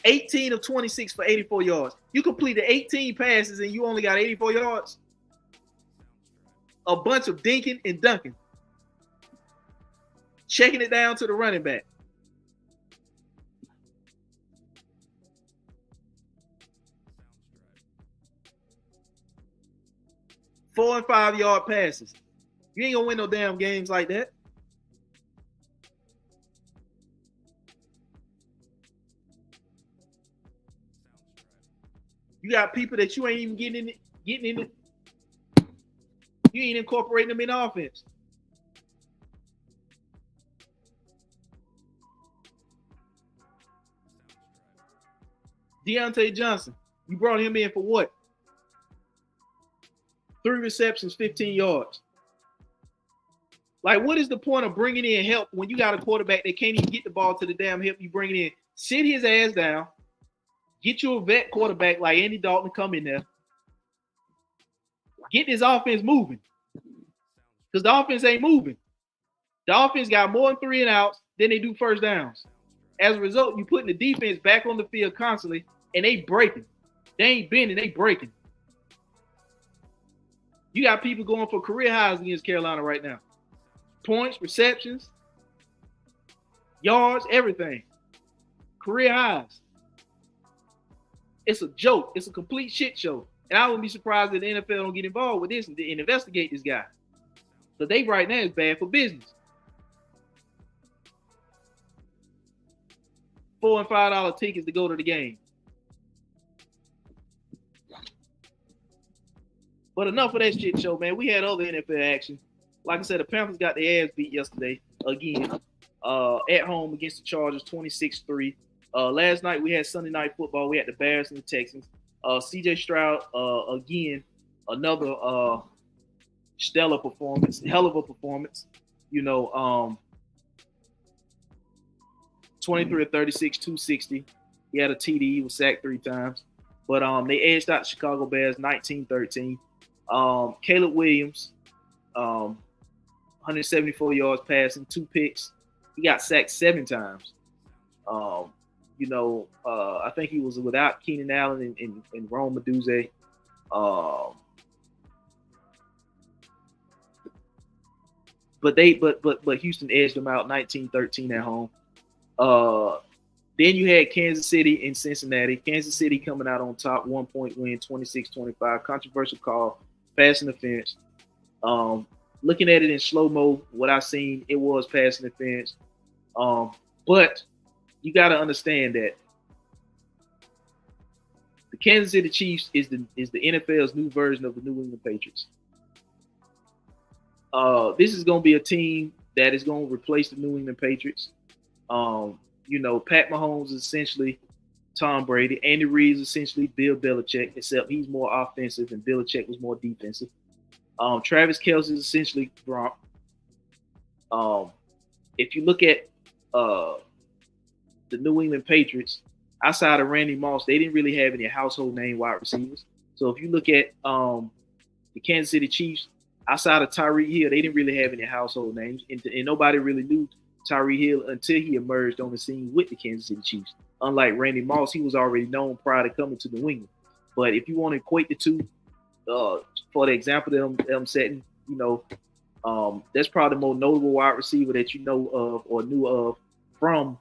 18 of 26 for 84 yards. You completed 18 passes and you only got 84 yards. A bunch of dinking and dunking. Checking it down to the running back. Four and 5 yard passes. You ain't gonna win no damn games like that. You got people that you ain't even getting in it. You ain't incorporating them in offense. Deontay Johnson, you brought him in for what? 3 receptions, 15 yards. Like, what is the point of bringing in help when you got a quarterback that can't even get the ball to the damn hip? You bring it in, sit his ass down, get you a vet quarterback like Andy Dalton to come in there, get this offense moving, because the offense ain't moving. The offense got more than 3 and outs than they do first downs. As a result, you putting the defense back on the field constantly, and they breaking. They ain't bending, they breaking. You got people going for career highs against Carolina right now. Points, receptions, yards, everything. Career highs. It's a joke. It's a complete shit show. And I wouldn't be surprised if the NFL don't get involved with this and investigate this guy. But they right now is bad for business. $4 and $5 tickets to go to the game. But enough of that shit show, man. We had other NFL action. Like I said, the Panthers got their ass beat yesterday again. At home against the Chargers, 26-3. Last night we had Sunday Night Football. We had the Bears and the Texans. CJ Stroud, again, another stellar performance, hell of a performance. 23 of 36, 260. He had a TD. He was sacked 3 times. But they edged out the Chicago Bears 19-13. Caleb Williams, 174 yards passing, 2 picks. He got sacked 7 times. I think he was without Keenan Allen and Rome Meduze. But Houston edged them out 19-13 at home. Then you had Kansas City and Cincinnati. Kansas City coming out on top, 1-point win, 26-25. Controversial call, pass interference. Looking at it in slow-mo, what I've seen, it was pass interference. But you got to understand that the Kansas City Chiefs is the NFL's new version of the New England Patriots. This is going to be a team that is going to replace the New England Patriots. Pat Mahomes is essentially Tom Brady. Andy Reid is essentially Bill Belichick, except he's more offensive and Belichick was more defensive. Travis Kelce is essentially Gronk. If you look at the New England Patriots, outside of Randy Moss, they didn't really have any household name wide receivers. So if you look at the Kansas City Chiefs, outside of Tyreek Hill, they didn't really have any household names, and nobody really knew Tyreek Hill until he emerged on the scene with the Kansas City Chiefs. Unlike Randy Moss, he was already known prior to coming to New England. But if you want to equate the two, for the example that I'm setting, that's probably the more notable wide receiver that you know of or knew of from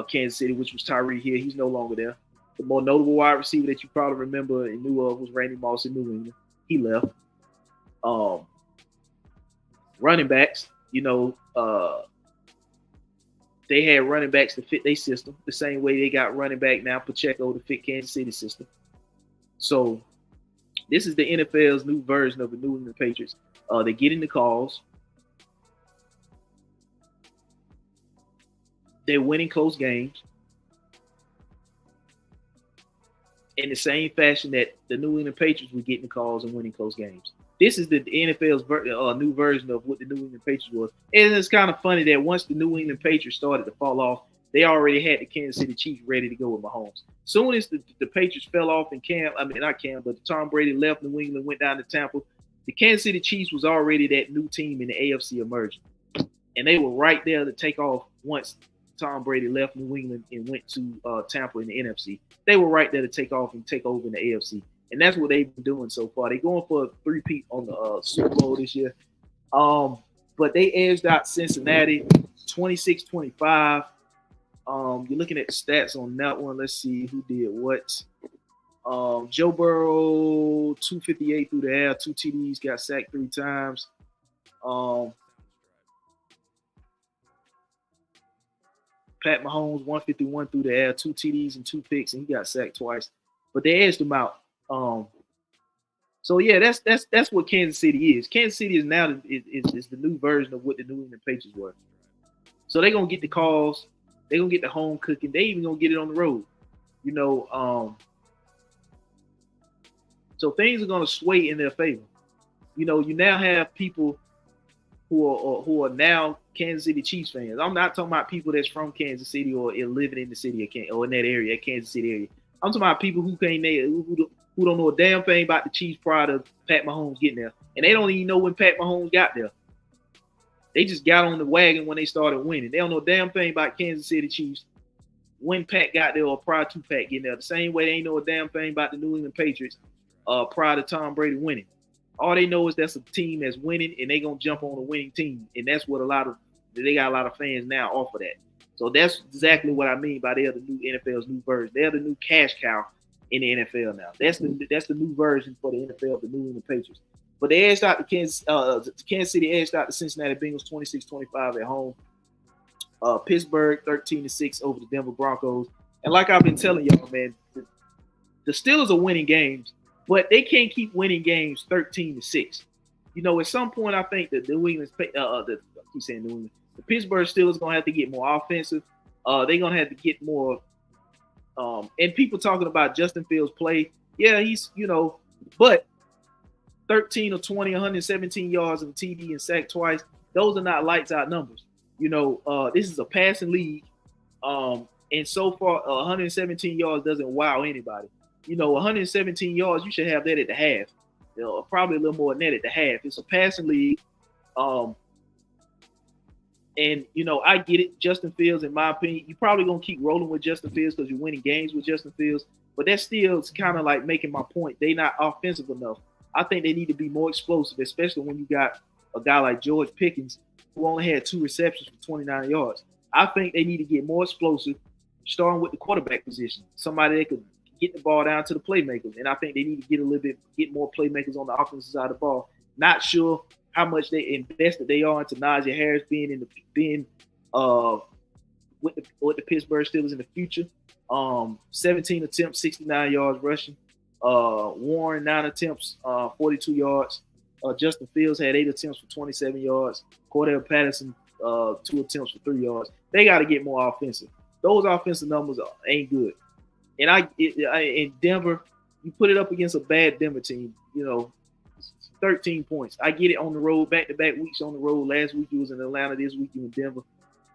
Kansas City, which was Tyreek Hill. He's no longer there. The more notable wide receiver that you probably remember and knew of was Randy Moss in New England. He left. Running backs, they had running backs to fit their system the same way they got running back now, Pacheco, to fit Kansas City system. So this is the NFL's new version of the New England Patriots. They're getting the calls. They're winning close games in the same fashion that the New England Patriots were getting the calls and winning close games. This is the NFL's new version of what the New England Patriots was. And it's kind of funny that once the New England Patriots started to fall off, they already had the Kansas City Chiefs ready to go with Mahomes. Soon as the Patriots fell off in but Tom Brady left New England, went down to Tampa, the Kansas City Chiefs was already that new team in the AFC emerging. And they were right there to take off once Tom Brady left New England and went to Tampa in the NFC. They were right there to take off and take over in the AFC. And that's what they've been doing so far. They're going for a 3-peat on the Super Bowl this year. But they edged out Cincinnati 26-25. You're looking at the stats on that one. Let's see who did what. Joe Burrow, 258 through the air, 2 TDs, got sacked 3 times. Pat Mahomes, 151 through the air, 2 TDs and 2 picks, and he got sacked twice. But they edged him out. So yeah, that's what Kansas City is. Kansas City is now is the new version of what the New England Patriots were. So they're gonna get the calls, they're gonna get the home cooking, they even gonna get it on the road. So things are gonna sway in their favor. You now have people who are now Kansas City Chiefs fans. I'm not talking about people that's from Kansas City or living in the city or in that area, Kansas City area. I'm talking about people who came there who don't know a damn thing about the Chiefs prior to Pat Mahomes getting there. And they don't even know when Pat Mahomes got there. They just got on the wagon when they started winning. They don't know a damn thing about Kansas City Chiefs when Pat got there or prior to Pat getting there. The same way they ain't know a damn thing about the New England Patriots prior to Tom Brady winning. All they know is that's a team that's winning, and they gonna jump on a winning team, and that's what they got a lot of fans now off of that. So that's exactly what I mean by they're the new NFL's new version. They're the new cash cow in the NFL now. That's the new version for the NFL, the New England Patriots. But they edged out the Kansas City edged out the Cincinnati Bengals 26-25 at home. Pittsburgh 13-6 over the Denver Broncos. And like I've been telling y'all, man, the Steelers are winning games, but they can't keep winning games 13-6. You know, at some point, I think that the Pittsburgh Steelers gonna have to get more offensive. They're gonna have to get more. And people talking about Justin Fields' play. Yeah, he's but 13 or 20, 117 yards of TD and sack twice. Those are not lights out numbers. This is a passing league. And so far, 117 yards doesn't wow anybody. 117 yards, you should have that at the half. Probably a little more than that at the half. It's a passing league. And I get it. Justin Fields, in my opinion, you're probably going to keep rolling with Justin Fields because you're winning games with Justin Fields. But that still is kind of like making my point. They're not offensive enough. I think they need to be more explosive, especially when you got a guy like George Pickens, who only had 2 receptions for 29 yards. I think they need to get more explosive, starting with the quarterback position. Somebody that could get the ball down to the playmakers. And I think they need to get more playmakers on the offensive side of the ball. Not sure how much they invested they are into Najee Harris being with the Pittsburgh Steelers in the future. 17 attempts, 69 yards rushing. Warren 9 attempts, 42 yards. Justin Fields had 8 attempts for 27 yards. Cordell Patterson 2 attempts for 3 yards. They got to get more offensive. Those offensive numbers ain't good. And in Denver, you put it up against a bad Denver team. 13 points. I get it on the road, back-to-back weeks on the road. Last week you was in Atlanta, this week you in Denver.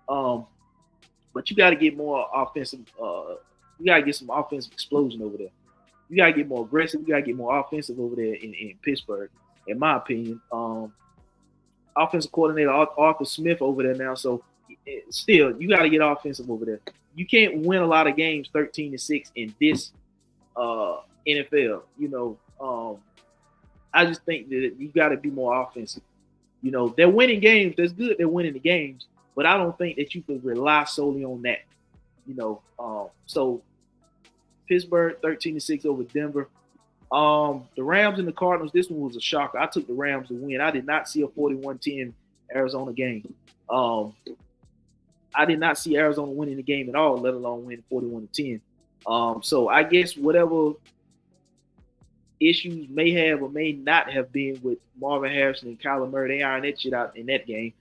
But you got to get more offensive. You got to get some offensive explosion over there. You got to get more aggressive. You got to get more offensive over there in Pittsburgh, in my opinion. Offensive coordinator Arthur Smith over there now. So still, you got to get offensive over there. You can't win a lot of games 13-6 in this NFL. I just think that you got to be more offensive. They're winning games. That's good. They're winning the games, but I don't think that you can rely solely on that. So Pittsburgh 13-6 over Denver. The Rams and the Cardinals. This one was a shocker. I took the Rams to win. I did not see a 41-10 Arizona game. I did not see Arizona winning the game at all, let alone win 41-10. So I guess whatever issues may have or may not have been with Marvin Harrison and Kyler Murray, they ironed that shit out in that game.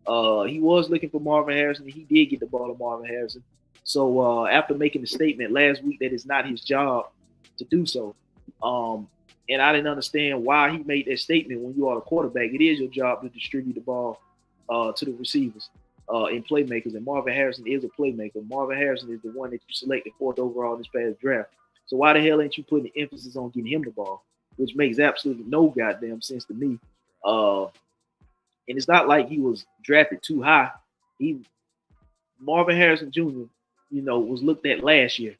He was looking for Marvin Harrison. He did get the ball to Marvin Harrison. So after making the statement last week that it's not his job to do so, and I didn't understand why he made that statement when you are the quarterback. It is your job to distribute the ball to the receivers and playmakers, and Marvin Harrison is a playmaker. Marvin Harrison is the one that you selected 4th overall in this past draft. So why the hell ain't you putting the emphasis on getting him the ball, which makes absolutely no goddamn sense to me. And it's not like he was drafted too high. Marvin Harrison Jr., was looked at last year.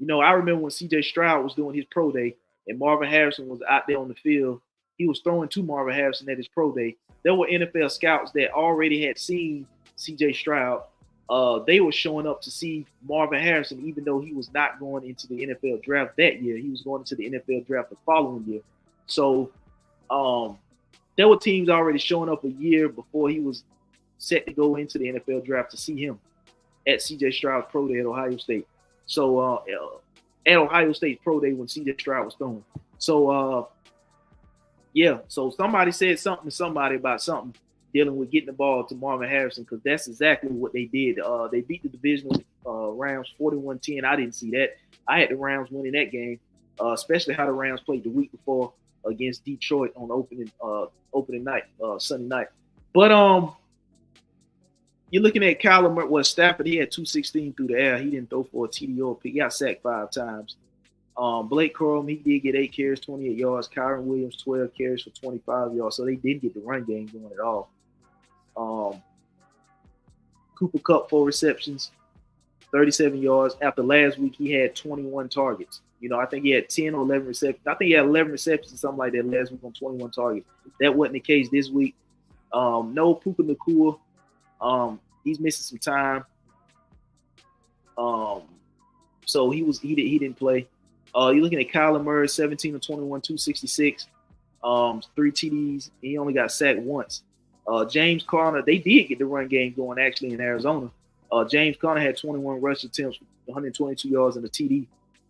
I remember when C.J. Stroud was doing his pro day and Marvin Harrison was out there on the field. He was throwing to Marvin Harrison at his pro day. There were NFL scouts that already had seen C.J. Stroud. They were showing up to see Marvin Harrison, even though he was not going into the NFL draft that year. He was going into the NFL draft the following year. So there were teams already showing up a year before he was set to go into the NFL draft to see him at C.J. Stroud's pro day at Ohio State. So at Ohio State's pro day when C.J. Stroud was throwing. So, so somebody said something to somebody about something dealing with getting the ball to Marvin Harrison, because that's exactly what they did. They beat the divisional Rams 41-10. I didn't see that. I had the Rams winning that game, especially how the Rams played the week before against Detroit on opening night, Sunday night. But you're looking at Kyler Murray. Well, Stafford, he had 216 through the air. He didn't throw for a TD or a pick. He got sacked 5 times. Blake Corum, he did get 8 carries, 28 yards. Kyron Williams, 12 carries for 25 yards. So they didn't get the run game going at all. Um, Cooper Kupp 4 receptions, 37 yards. After last week, he had 21 targets. I think he had 10 or 11 receptions. I think he had 11 receptions or something like that last week on 21 targets. That wasn't the case this week. No Puka Nacua. He's missing some time. So he didn't play. You're looking at Kyler Murray, 17 of 21, 266, 3 TDs. He only got sacked once. James Conner, they did get the run game going actually in Arizona. James Conner had 21 rush attempts, 122 yards and a TD.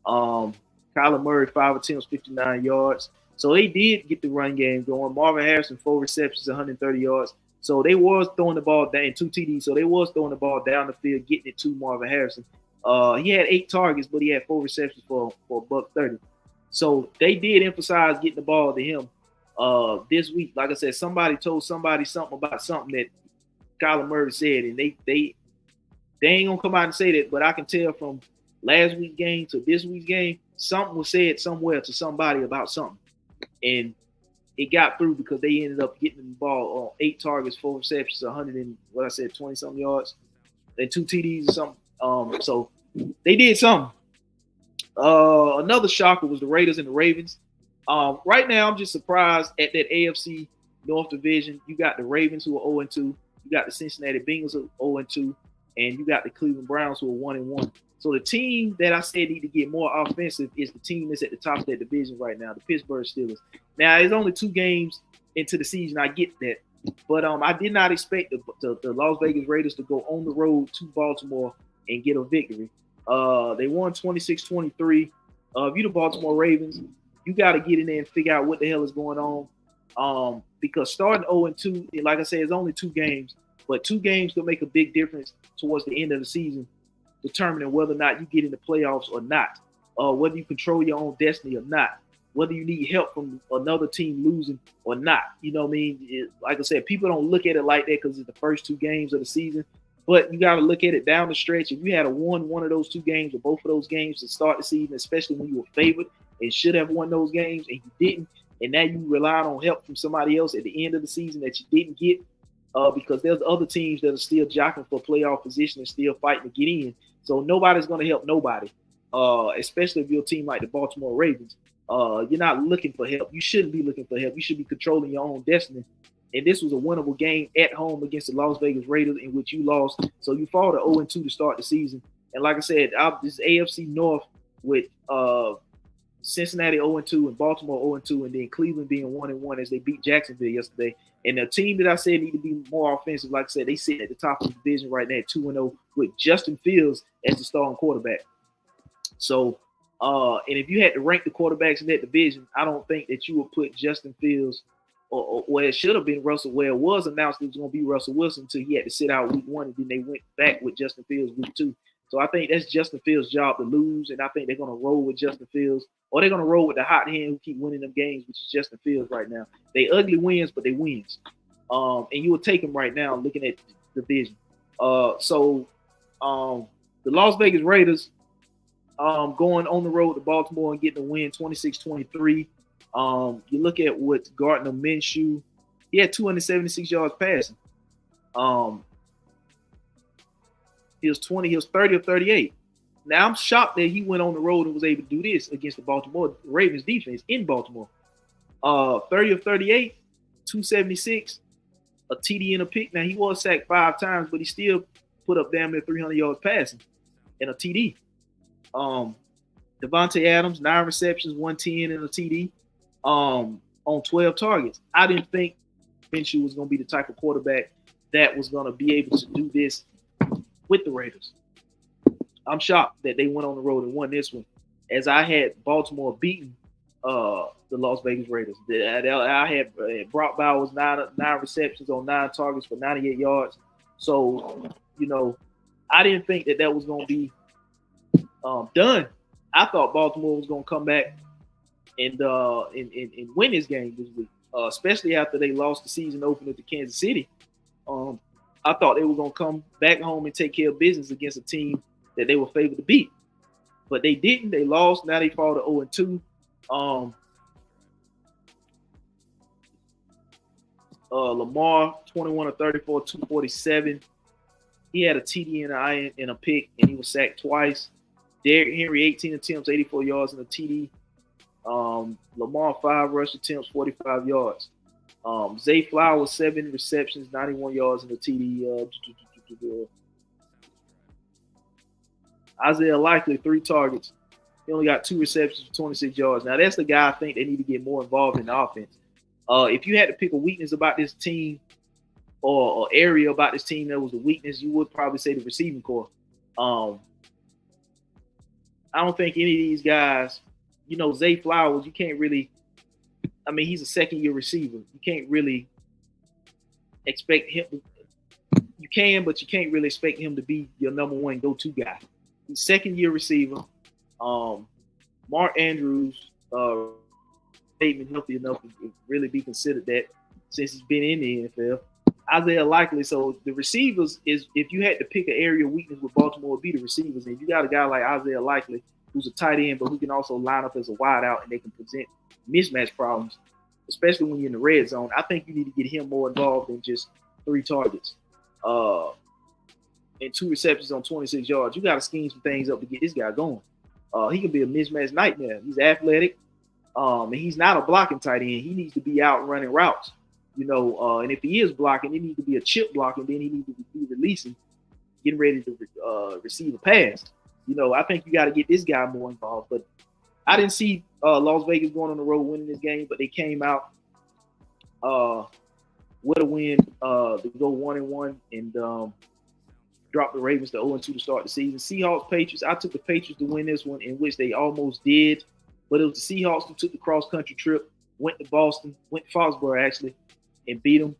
Kyler Murray, 5 attempts, 59 yards. So they did get the run game going. Marvin Harrison, 4 receptions, 130 yards. So they was throwing the ball down, 2 TDs. So they was throwing the ball down the field, getting it to Marvin Harrison. He had 8 targets, but he had 4 receptions for $130. So they did emphasize getting the ball to him. This week, like I said, somebody told somebody something about something that Kyler Murray said, and they ain't gonna come out and say that, but I can tell from last week's game to this week's game, something was said somewhere to somebody about something, and it got through because they ended up getting the ball on 8 targets, 4 receptions, 20 something yards, and 2 TDs or something. So they did something. Another shocker was the Raiders and the Ravens. Right now, I'm just surprised at that AFC North division. You got the Ravens who are 0-2. You got the Cincinnati Bengals who are 0-2. And you got the Cleveland Browns who are 1-1. So the team that I said need to get more offensive is the team that's at the top of that division right now, the Pittsburgh Steelers. Now, it's only 2 games into the season. I get that. But I did not expect the Las Vegas Raiders to go on the road to Baltimore and get a victory. They won 26-23. If you're the Baltimore Ravens, you got to get in there and figure out what the hell is going on. Because starting 0-2, like I said, it's only 2 games. But 2 games can make a big difference towards the end of the season, determining whether or not you get in the playoffs or not, whether you control your own destiny or not, whether you need help from another team losing or not. You know what I mean? Like I said, people don't look at it like that because it's the first 2 games of the season. But you got to look at it down the stretch. If you had won one of those 2 games or both of those games to start the season, especially when you were favored and should have won those games and you didn't, and now you relied on help from somebody else at the end of the season that you didn't get, because there's other teams that are still jockeying for playoff position and still fighting to get in. So nobody's going to help nobody, especially if you're a team like the Baltimore Ravens. You're not looking for help. You shouldn't be looking for help. You should be controlling your own destiny. And this was a winnable game at home against the Las Vegas Raiders in which you lost. So you fall to 0-2 to start the season. And like I said, this AFC North with Cincinnati 0-2 and Baltimore 0-2, and then Cleveland being 1-1 as they beat Jacksonville yesterday. And the team that I said need to be more offensive, like I said, they sit at the top of the division right now at 2-0 with Justin Fields as the starting quarterback. So, and if you had to rank the quarterbacks in that division, I don't think that you would put Justin Fields or it should have been Russell. Where it was announced it was going to be Russell Wilson until he had to sit out week 1, and then they went back with Justin Fields week 2. So I think that's Justin Fields' job to lose, and I think they're going to roll with Justin Fields, or they're going to roll with the hot hand who keep winning them games, which is Justin Fields right now. They ugly wins, but they wins. And you will take them right now looking at the division. So the Las Vegas Raiders going on the road to Baltimore and getting a win 26-23. You look at what Gardner Minshew, he had 276 yards passing. He was 30 of 38. Now I'm shocked that he went on the road and was able to do this against the Baltimore Ravens defense in Baltimore. 30 of 38, 276, a TD and a pick. Now he was sacked 5 times, but he still put up damn near 300 yards passing and a TD. Devontae Adams, 9 receptions, 110 and a TD on 12 targets. I didn't think Minshew was going to be the type of quarterback that was going to be able to do this with the Raiders. I'm shocked that they went on the road and won this one, as I had Baltimore beaten the Las Vegas Raiders. I had Brock Bowers 9 receptions on 9 targets for 98 yards. So, I didn't think that was going to be done. I thought Baltimore was going to come back and win this game this week, especially after they lost the season opener to Kansas City. I thought they were going to come back home and take care of business against a team that they were favored to beat. But they didn't. They lost. Now they fall to 0-2. Lamar, 21 of 34, 247. He had a TD and a pick, and he was sacked twice. Derrick Henry, 18 attempts, 84 yards, and a TD. Lamar, 5 rush attempts, 45 yards. Zay Flowers, 7 receptions, 91 yards, and a TD. Isaiah Likely, 3 targets. He only got 2 receptions for 26 yards. Now, that's the guy I think they need to get more involved in the offense. If you had to pick a weakness about this team or area about this team that was a weakness, you would probably say the receiving core. I don't think any of these guys, Zay Flowers, you can't really – I mean, he's a second-year receiver. You can't really expect him – you can, but you can't really expect him to be your number one go-to guy. He's second-year receiver. Mark Andrews ain't been healthy enough to really be considered that since he's been in the NFL. Isaiah Likely. So the receivers is, if you had to pick an area of weakness with Baltimore, would be the receivers. And you got a guy like Isaiah Likely, who's a tight end, but who can also line up as a wide out, and they can present mismatch problems, especially when you're in the red zone. I think you need to get him more involved than just 3 targets and 2 receptions on 26 yards. You got to scheme some things up to get this guy going. He can be a mismatch nightmare. He's athletic, and he's not a blocking tight end. He needs to be out running routes, and if he is blocking, it needs to be a chip block, and then he needs to be releasing, getting ready to receive a pass. I think you got to get this guy more involved. But I didn't see Las Vegas going on the road winning this game, but they came out with a win to go 1-1 and dropped the Ravens to 0-2 to start the season. Seahawks, Patriots. I took the Patriots to win this one, in which they almost did, but it was the Seahawks who took the cross-country trip, went to Boston, went to Foxborough actually, and beat them.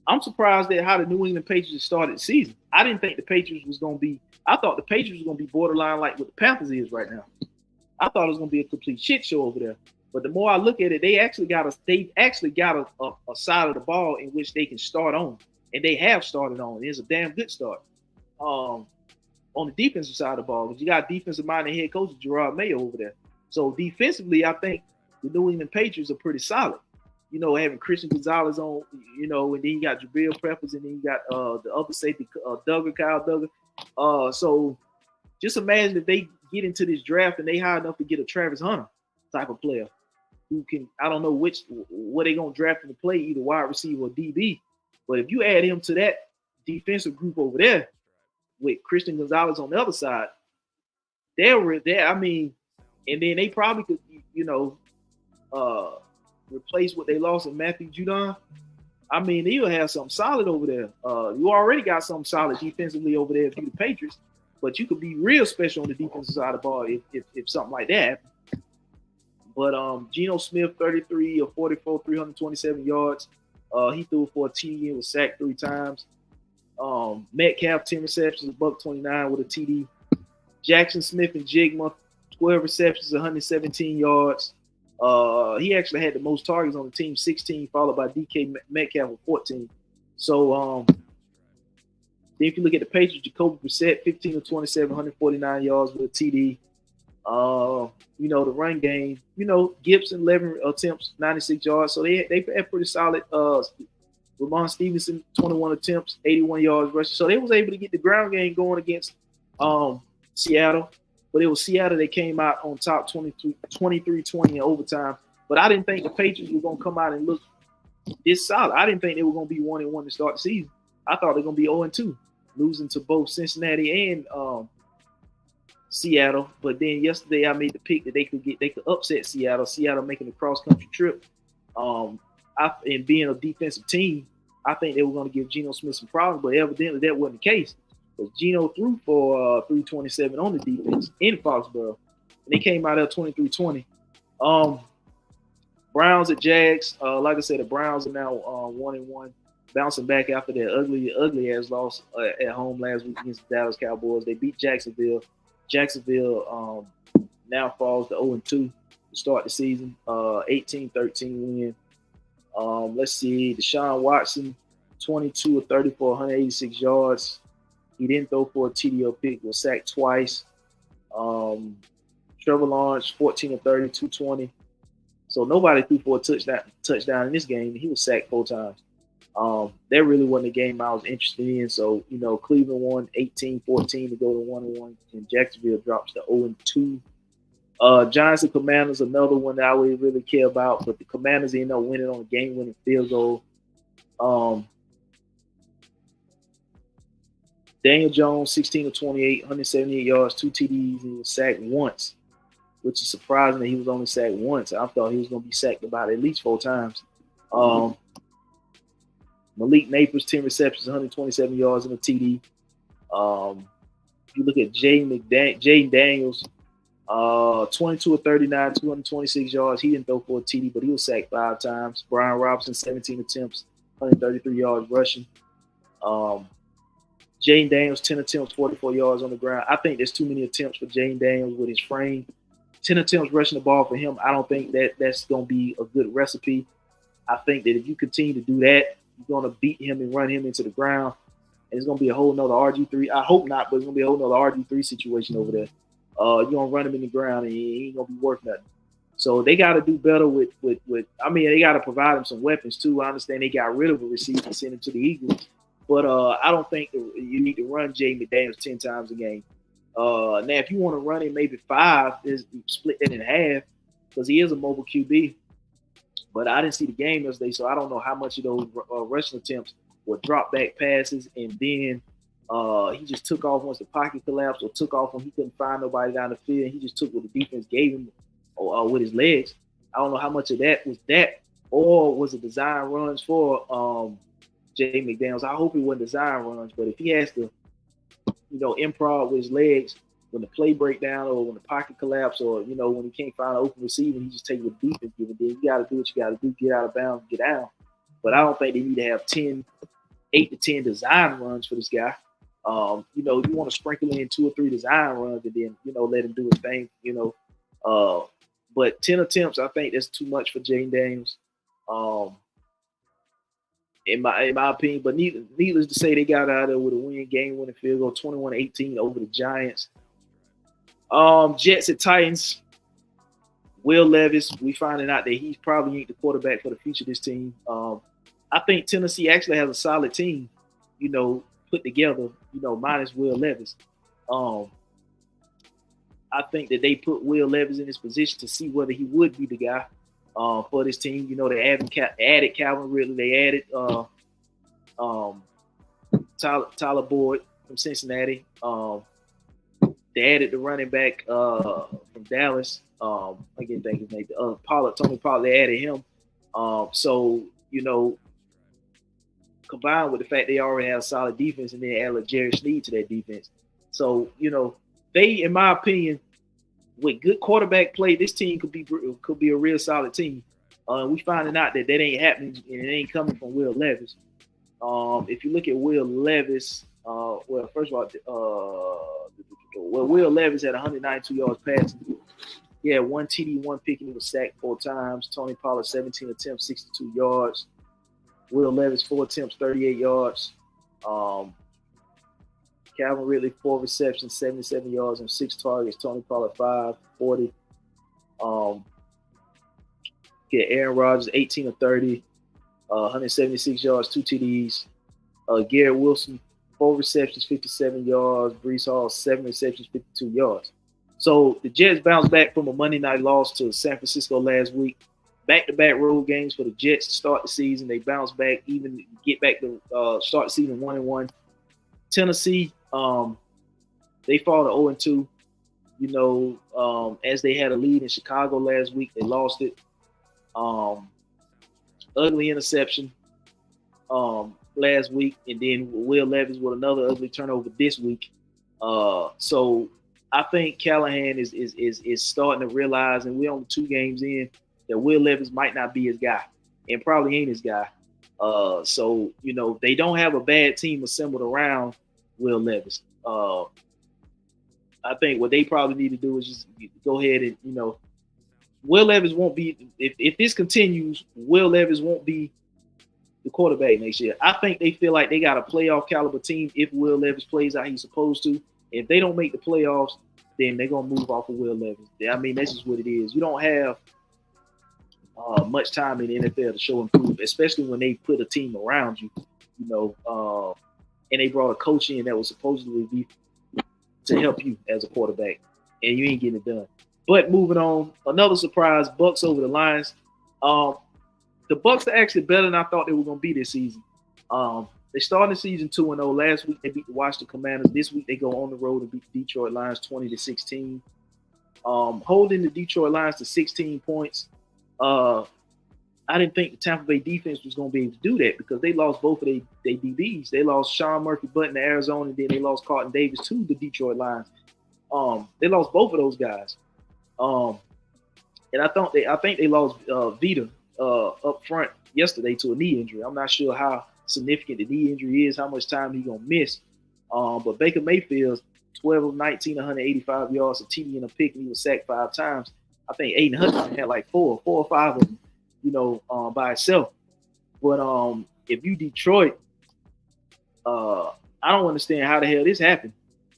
I'm surprised at how the New England Patriots started the season. I didn't think the Patriots was going to be – I thought the Patriots was going to be borderline like what the Panthers is right now. I thought it was going to be a complete shit show over there. But the more I look at it, they actually got a side of the ball in which they can start on. And they have started on. It's a damn good start. On the defensive side of the ball, because you got defensive-minded head coach Gerard Mayo over there. So defensively, I think the New England Patriots are pretty solid. Having Christian Gonzalez on, and then you got Jabril Peppers, and then you got the other safety, Kyle Duggar. So just imagine if they get into this draft and they high enough to get a Travis Hunter type of player who can, I don't know what they're going to draft him to play, either wide receiver or DB. But if you add him to that defensive group over there with Christian Gonzalez on the other side, they're there. I mean, and then they probably could, replace what they lost in Matthew Judon. I mean, you'll have something solid over there. You already got something solid defensively over there if you're the Patriots, but you could be real special on the defensive side of the ball if something like that happened. But Geno Smith, 33 of 44, 327 yards. He threw for a TD and was sacked 3 times. Metcalf, 10 receptions, $129 with a TD. Jackson Smith and Jigma, 12 receptions, 117 yards. He actually had the most targets on the team, 16, followed by DK Metcalf with 14. So then if you look at the Patriots, Jacoby Brissett, 15 of 27, 149 yards with a TD. The run game, Gibson, 11 attempts, 96 yards. So they had pretty solid. Ramon Stevenson, 21 attempts, 81 yards rushing. So they was able to get the ground game going against Seattle. But it was Seattle that came out on top 23-20 in overtime. But I didn't think the Patriots were going to come out and look this solid. I didn't think they were going to be 1-1 to start the season. I thought they were going to be 0-2, losing to both Cincinnati and Seattle. But then yesterday I made the pick that they could upset Seattle. Seattle making the cross-country trip. And being a defensive team, I think they were going to give Geno Smith some problems, but evidently that wasn't the case. Because Geno threw for 327 on the defense in Foxborough. And they came out of 23-20. Browns at Jags. Like I said, the Browns are now 1-1, bouncing back after their ugly ass loss at home last week against the Dallas Cowboys. They beat Jacksonville. Jacksonville now falls to 0-2 to start the season. 18-13 win. Let's see. Deshaun Watson, 22 of 34, 186 yards. He didn't throw for a TD or pick, was sacked twice. Trevor Lawrence, 14 of 30, 220. So nobody threw for a touchdown in this game. He was sacked 4 times. That really wasn't a game I was interested in. So, Cleveland won 18-14 to go to 1-1, and Jacksonville drops to 0-2. Giants and Commanders, another one that I would really care about, but the Commanders end up winning on a game-winning field goal. Daniel Jones, 16-28, 178 yards, 2 TDs, and he was sacked once, which is surprising that he was only sacked once. I thought he was going to be sacked about at least 4 times. Malik Neighbors, 10 receptions, 127 yards, and a TD. If you look at Jaden Daniels, 22 of 39, 226 yards. He didn't throw for a TD, but he was sacked 5 times. Brian Robinson, 17 attempts, 133 yards rushing. Jaden Daniels, 10 attempts, 44 yards on the ground. I think there's too many attempts for Jaden Daniels with his frame. 10 attempts rushing the ball for him. I don't think that's going to be a good recipe. I think that if you continue to do that, you're going to beat him and run him into the ground. And it's going to be a whole nother RG3. I hope not, but it's going to be a whole nother RG3 situation over there. You're going to run him in the ground and he ain't going to be worth nothing. So they got to do better with they got to provide him some weapons too. I understand they got rid of a receiver and sent him to the Eagles. But I don't think you need to run Jay McDaniels 10 times a game. Now, if you want to run him maybe 5, split that in half because he is a mobile QB. But I didn't see the game yesterday, so I don't know how much of those rushing attempts were drop back passes, and then he just took off once the pocket collapsed, or took off when he couldn't find nobody down the field, and he just took what the defense gave him with his legs. I don't know how much of that was that, or was it design runs for Jay McDaniels. I hope it wasn't design runs, but if he has to, improv with his legs when the play breakdown or when the pocket collapse or, when he can't find an open receiver, he just take what the defense give him. Then you got to do what you got to do, get out of bounds, get out. But I don't think they need to have 8 to 10 design runs for this guy. You want to sprinkle in 2 or 3 design runs and then, let him do his thing, But 10 attempts, I think that's too much for Jaden Daniels. In my opinion, but needless to say, they got out of there with a game-winning field goal, 21-18 over the Giants. Jets and Titans. Will Levis, we finding out that he's probably ain't the quarterback for the future of this team. I think Tennessee actually has a solid team, put together, minus Will Levis. I think that they put Will Levis in his position to see whether he would be the guy for this team. They added Calvin Ridley. They added Tyler Boyd from Cincinnati. They added the running back from Dallas. I can't think his name. Tony Pollard. They added him. So combined with the fact they already have a solid defense, and then added Jerry Sneed to that defense. So they, in my opinion, with good quarterback play, this team could be a real solid team. We finding out that ain't happening, and it ain't coming from Will Levis. If you look at Will Levis, first of all, Will Levis had 192 yards passing. He had 1 TD, 1 pick, and he was sacked 4 times. Tony Pollard, 17 attempts, 62 yards. Will Levis, 4 attempts, 38 yards. Calvin Ridley, 4 receptions, 77 yards, and 6 targets. Tony Pollard, 5, 40. Aaron Rodgers, 18 of 30, 176 yards, 2 TDs. Garrett Wilson, 4 receptions, 57 yards. Breece Hall, 7 receptions, 52 yards. So the Jets bounced back from a Monday night loss to San Francisco last week. Back-to-back road games for the Jets to start the season. They bounced back, even get back to start the season 1-1. Tennessee, they fall to 0-2. As they had a lead in Chicago last week, they lost it. Ugly interception last week, and then Will Levis with another ugly turnover this week. So I think Callahan is starting to realize, and we're only 2 games in, that Will Levis might not be his guy, and probably ain't his guy. So they don't have a bad team assembled around Will Levis. I think what they probably need to do is just go ahead and Will Levis won't be, if this continues, Will Levis won't be the quarterback next year. I think they feel like they got a playoff caliber team if Will Levis plays how he's supposed to. If they don't make the playoffs, then they're going to move off of Will Levis. I mean, that's just what it is. You don't have much time in the NFL to show improve, especially when they put a team around you, and they brought a coach in that was supposedly be to help you as a quarterback, and you ain't getting it done. But moving on, another surprise: Bucks over the Lions. The Bucks are actually better than I thought they were going to be this season. They started the season 2-0. Last week they beat the Washington Commanders. This week they go on the road and beat the Detroit Lions 20-16. Holding the Detroit Lions to 16 points. I didn't think the Tampa Bay defense was going to be able to do that because they lost both of their DBs. They lost Sean Murphy-Bunting to Arizona, and then they lost Carlton Davis to the Detroit Lions. They lost both of those guys. And I think they lost Vita up front yesterday to a knee injury. I'm not sure how significant the knee injury is, how much time he's going to miss. But Baker Mayfield, 12 of 19, 185 yards, a TD and a pick, and he was sacked 5 times. I think Aiden Hutchinson had like four or five of them, by itself. But if you Detroit, I don't understand how the hell this happened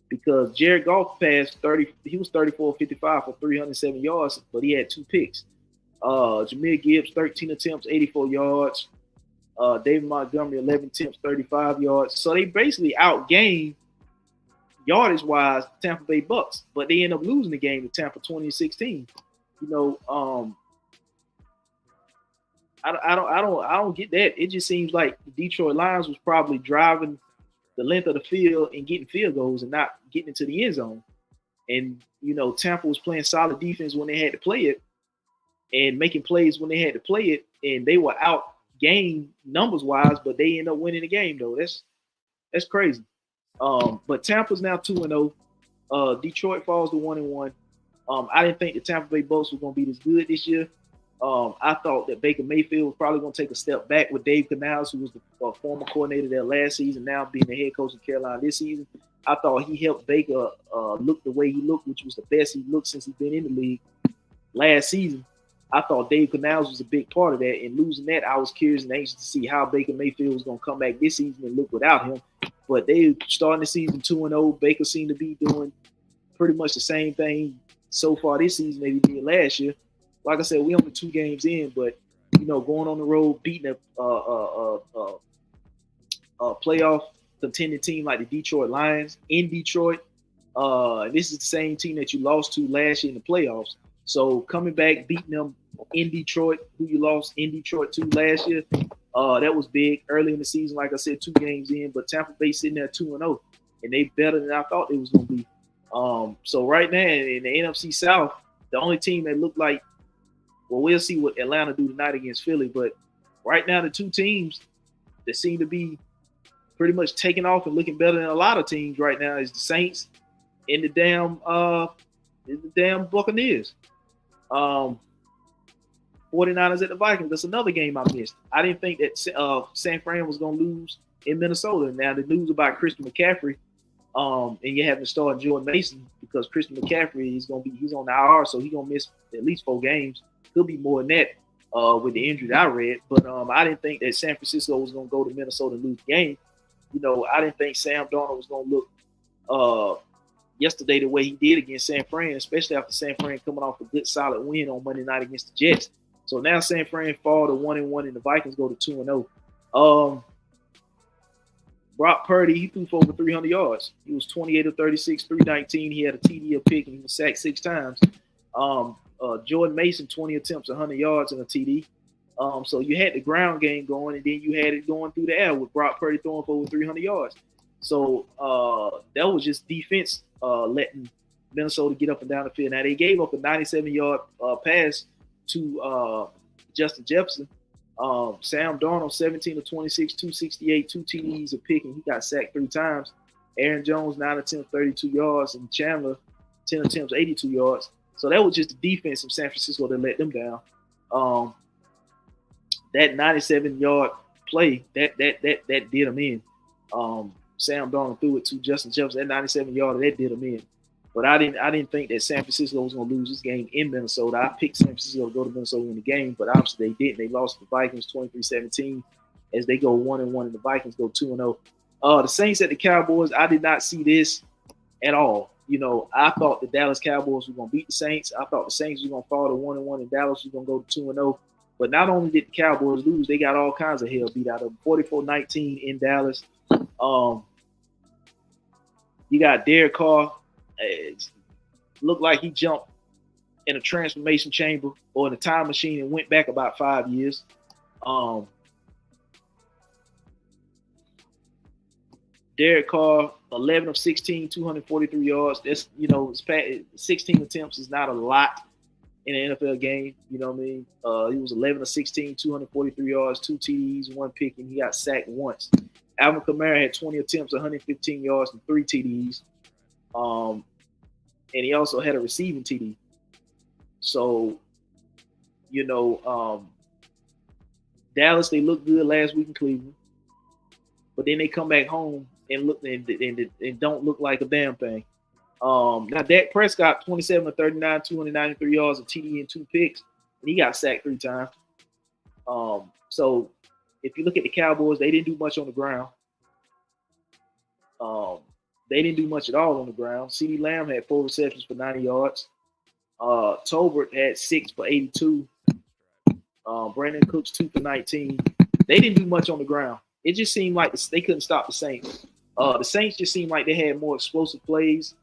because Jared Goff passed 30. He was 34-55 for 307 yards, but he had 2 picks. Jahmyr Gibbs, 13 attempts, 84 yards. David Montgomery, 11 attempts, 35 yards. So they basically outgained yardage-wise Tampa Bay Bucks, but they end up losing the game to Tampa 20-16. I don't get that. It just seems like the Detroit Lions was probably driving the length of the field and getting field goals and not getting into the end zone. And Tampa was playing solid defense when they had to play it and making plays when they had to play it, and they were outgained numbers-wise, but they end up winning the game though. That's crazy. But Tampa's now 2-0. Detroit falls to 1-1. I didn't think the Tampa Bay Bucks were going to be this good this year. I thought that Baker Mayfield was probably going to take a step back with Dave Canales, who was the former coordinator there last season, now being the head coach of Carolina this season. I thought he helped Baker look the way he looked, which was the best he looked since he's been in the league last season. I thought Dave Canales was a big part of that, and losing that, I was curious and anxious to see how Baker Mayfield was going to come back this season and look without him. But they starting the season 2-0. Baker seemed to be doing pretty much the same thing so far this season that he did last year. Like I said, we only 2 games in, but going on the road, beating a playoff contending team like the Detroit Lions in Detroit. This is the same team that you lost to last year in the playoffs. So coming back, beating them in Detroit, who you lost in Detroit to last year, that was big early in the season. Like I said, 2 games in, but Tampa Bay sitting there 2-0, and they better than I thought they was going to be. So right now in the NFC South, the only team that looked like, well, we'll see what Atlanta do tonight against Philly, but right now the 2 teams that seem to be pretty much taking off and looking better than a lot of teams right now is the Saints and the damn Buccaneers. 49ers at the Vikings. That's another game I missed. I didn't think that San Fran was going to lose in Minnesota. Now the news about Christian McCaffrey, and you having to start Jordan Mason because Christian McCaffrey he's on the IR, so he's gonna miss at least 4 games. Could be more than that with the injury that I read. But I didn't think that San Francisco was gonna go to Minnesota and lose the game. I didn't think Sam Darnold was gonna look yesterday the way he did against San Fran, especially after San Fran coming off a good solid win on Monday night against the Jets. So now San Fran fall to 1-1 and the Vikings go to 2-0. Brock Purdy, he threw for over 300 yards. He was 28 of 36, 319. He had a TD, a pick, and he was sacked 6 times. Jordan Mason, 20 attempts, 100 yards, and a TD. So you had the ground game going, and then you had it going through the air with Brock Purdy throwing for over 300 yards. So that was just defense letting Minnesota get up and down the field. Now, they gave up a 97-yard pass to Justin Jefferson. Sam Darnold, 17 of 26, 268, 2 TDs, a pick, and he got sacked 3 times. Aaron Jones, 9 attempts, 32 yards, and Chandler, 10 attempts, 82 yards. So that was just the defense of San Francisco that let them down. That 97-yard play, that did them in. Sam Darnold threw it to Justin Jefferson. That 97-yarder, that did them in. But I didn't think that San Francisco was going to lose this game in Minnesota. I picked San Francisco to go to Minnesota in the game, but obviously they didn't. They lost to the Vikings 23-17 as they go 1-1 and the Vikings go 2-0. The Saints at the Cowboys, I did not see this at all. I thought the Dallas Cowboys were going to beat the Saints. I thought the Saints were going to fall to 1-1 and Dallas was going to go to 2-0. But not only did the Cowboys lose, they got all kinds of hell beat out of them. 44-19 in Dallas. Um, you got Derek Carr. It looked like he jumped in a transformation chamber or in a time machine and went back about 5 years. Derek Carr, 11 of 16, 243 yards. That's, 16 attempts is not a lot in an NFL game. You know what I mean? He was 11 of 16, 243 yards, 2 TDs, 1 pick, and he got sacked once. Alvin Kamara had 20 attempts, 115 yards, and 3 TDs. And he also had a receiving TD. So, Dallas, they looked good last week in Cleveland. But then they come back home and look and don't look like a damn thing. Now Dak Prescott, 27 of 39, 293 yards, a TD and 2 picks, and he got sacked 3 times. So if you look at the Cowboys, they didn't do much on the ground. They didn't do much at all on the ground. CeeDee Lamb had 4 receptions for 90 yards. Tolbert had 6 for 82. Brandon Cooks 2 for 19. They didn't do much on the ground. It just seemed like they couldn't stop the Saints. The Saints just seemed like they had more explosive plays.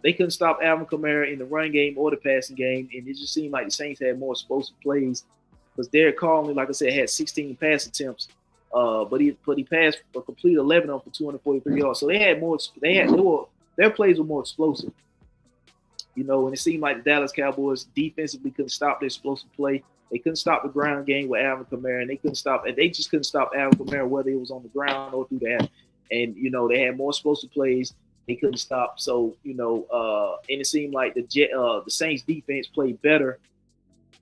They couldn't stop Alvin Kamara in the run game or the passing game, and it just seemed like the Saints had more explosive plays because Derek Carr, like I said, had 16 pass attempts, but he passed a complete 11 of them for 243 yards. So they had more. Their plays were more explosive. And it seemed like the Dallas Cowboys defensively couldn't stop their explosive play. They couldn't stop the ground game with Alvin Kamara, and they just couldn't stop Alvin Kamara whether it was on the ground or through the air. And they had more explosive plays. They couldn't stop. So and it seemed like the Saints defense played better,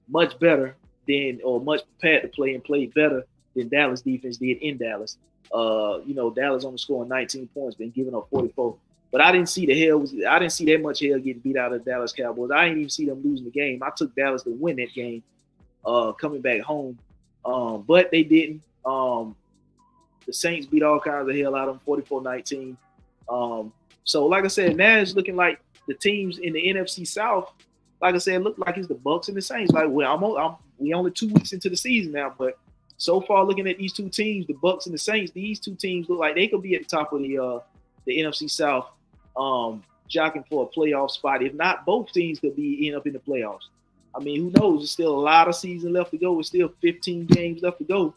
much better much prepared to play and played better than Dallas defense did in Dallas. Dallas only scoring 19 points, then giving up 44. But I didn't see I didn't see that much hell getting beat out of the Dallas Cowboys. I didn't even see them losing the game. I took Dallas to win that game, coming back home. But they didn't. The Saints beat all kinds of hell out of them, 44-19. So like I said, now it's looking like the teams in the NFC South, like I said, look like it's the Bucs and the Saints. Like, well, we only 2 weeks into the season now, but so far looking at these two teams, the Bucs and the Saints, these two teams look like they could be at the top of the NFC South, jockeying for a playoff spot. If not, both teams could end up in the playoffs. I mean, who knows? There's still a lot of season left to go. There's still 15 games left to go.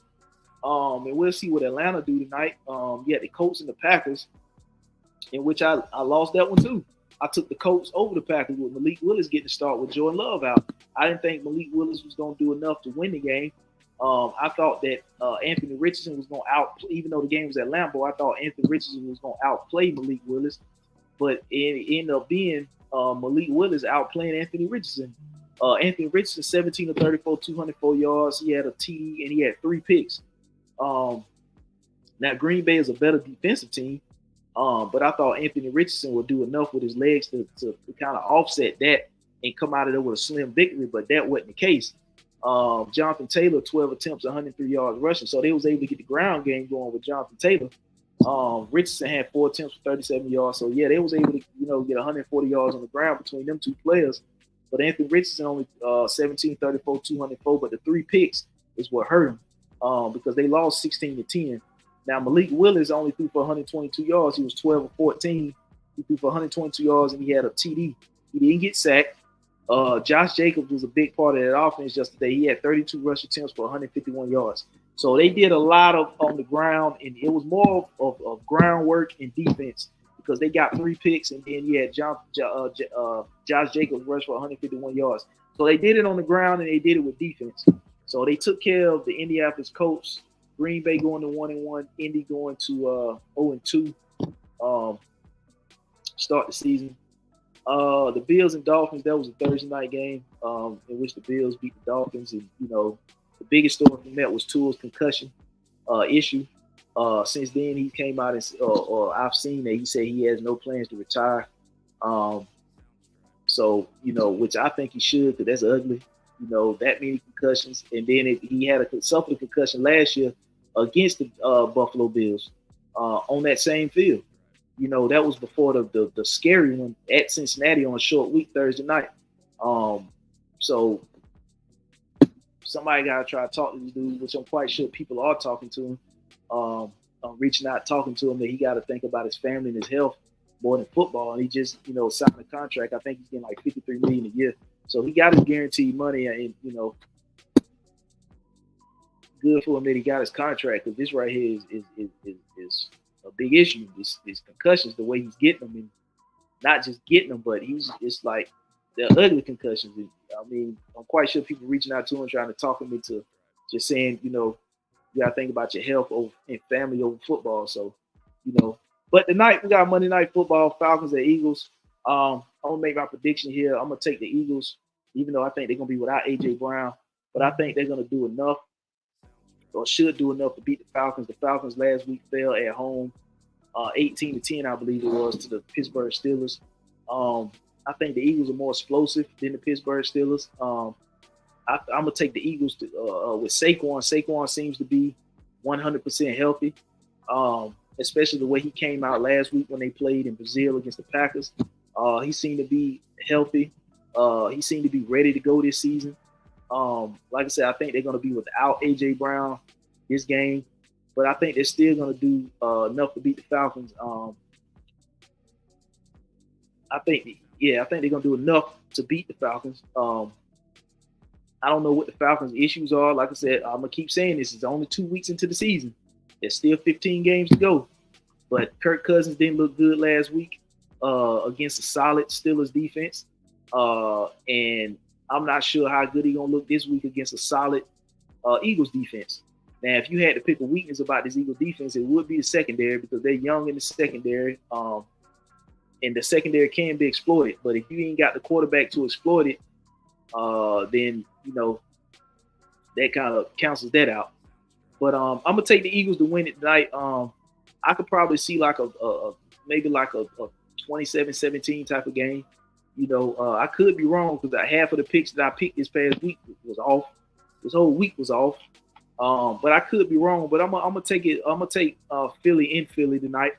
And we'll see what Atlanta do tonight. Yeah, the Colts and the Packers, in which I lost that one too. I took the Colts over the Packers with Malik Willis getting the start with Jordan Love out. I didn't think Malik Willis was going to do enough to win the game. I thought that Anthony Richardson was going to outplay, even though the game was at Lambeau, I thought Anthony Richardson was going to outplay Malik Willis. But it ended up being Malik Willis outplaying Anthony Richardson. Anthony Richardson, 17 of 34, 204 yards. He had a TD and he had 3 picks. Now, Green Bay is a better defensive team, but I thought Anthony Richardson would do enough with his legs to kind of offset that and come out of there with a slim victory, but that wasn't the case. Jonathan Taylor, 12 attempts, 103 yards rushing, so they was able to get the ground game going with Jonathan Taylor. Richardson had 4 attempts for 37 yards, so yeah, they was able to get 140 yards on the ground between them two players. But Anthony Richardson only 17, 34, 204, but the 3 picks is what hurt him because they lost 16-10. Now, Malik Willis only threw for 122 yards. He was 12 of 14. He threw for 122 yards, and he had a TD. He didn't get sacked. Josh Jacobs was a big part of that offense yesterday. He had 32 rush attempts for 151 yards. So they did a lot on the ground, and it was more of groundwork and defense because they got 3 picks, and then you had Josh Jacobs rush for 151 yards. So they did it on the ground, and they did it with defense. So they took care of the Indianapolis Colts. Green Bay going to 1-1, Indy going to 0-2. Start the season. The Bills and Dolphins, that was a Thursday night game in which the Bills beat the Dolphins. And, the biggest story from that was Tua's concussion issue. Since then, he came out and, or I've seen that he said he has no plans to retire. So, which I think he should, because that's ugly. That many concussions. And then he had suffered a concussion last year against the Buffalo Bills on that same field. That was before the scary one at Cincinnati on a short week Thursday night. So somebody got to try to talk to this dude, which I'm quite sure people are talking to him, reaching out, talking to him, that he got to think about his family and his health more than football. And he just, signed a contract. I think he's getting like $53 million a year. So he got his guaranteed money, and good for him that he got his contract, because this right here is a big issue. This concussions, the way he's getting them, and not just getting them, but it's like they're ugly concussions. I mean, I'm quite sure people reaching out to him trying to talk him into just saying, you gotta think about your health and family over football. So, but tonight we got Monday Night Football, Falcons at Eagles. I'm gonna make my prediction here. I'm gonna take the Eagles, even though I think they're gonna be without AJ Brown, but I think they're gonna do enough, or should do enough, to beat the Falcons. The Falcons last week fell at home, 18-10, I believe it was, to the Pittsburgh Steelers. I think the Eagles are more explosive than the Pittsburgh Steelers. I'm gonna take the Eagles with Saquon. Saquon seems to be 100% healthy, especially the way he came out last week when they played in Brazil against the Packers. He seemed to be healthy. He seemed to be ready to go this season. Like I said, I think they're going to be without AJ Brown this game, but I think they're still going to do enough to beat the Falcons. I think they're going to do enough to beat the Falcons. I don't know what the Falcons' issues are. Like I said, I'm gonna keep saying this. It's only 2 weeks into the season. There's still 15 games to go. But Kirk Cousins didn't look good last week against a solid Steelers defense, and I'm not sure how good he's gonna look this week against a solid Eagles defense. Now, if you had to pick a weakness about this Eagles defense, it would be the secondary, because they're young in the secondary, and the secondary can be exploited. But if you ain't got the quarterback to exploit it, then that kind of cancels that out. But I'm gonna take the Eagles to win it tonight. I could probably see like maybe like a 27-17 type of game. I could be wrong, because half of the picks that I picked this past week was off. This whole week was off. But I could be wrong. But I'm gonna take it. I'm gonna take Philly in Philly tonight.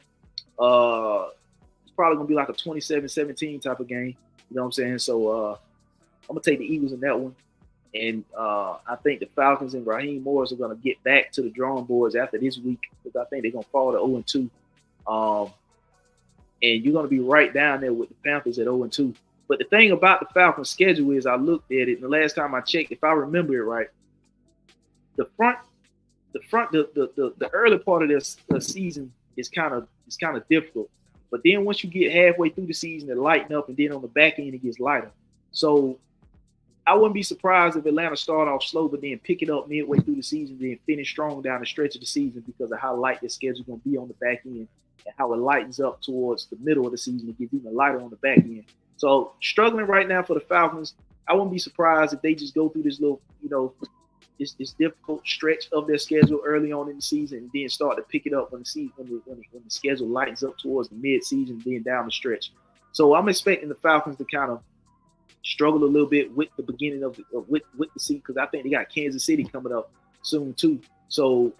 It's probably gonna be like a 27-17 type of game. You know what I'm saying? So I'm gonna take the Eagles in that one. And I think the Falcons and Raheem Morris are going to get back to the drawing boards after this week, because I think they're going to fall to 0-2. And you're going to be right down there with the Panthers at 0-2. But the thing about the Falcons' schedule is, I looked at it, and the last time I checked, if I remember it right, the early part of this season is kind of difficult. But then once you get halfway through the season, it lighten up, and then on the back end it gets lighter. So I wouldn't be surprised if Atlanta start off slow, but then pick it up midway through the season, then finish strong down the stretch of the season, because of how light the schedule is going to be on the back end, and how it lightens up towards the middle of the season. It gets even lighter on the back end. So struggling right now for the Falcons. I wouldn't be surprised if they just go through this little, this difficult stretch of their schedule early on in the season, and then start to pick it up when the schedule lightens up towards the mid-season, then down the stretch. So I'm expecting the Falcons to kind of struggle a little bit with the beginning of with the season, because I think they got Kansas City coming up soon too. So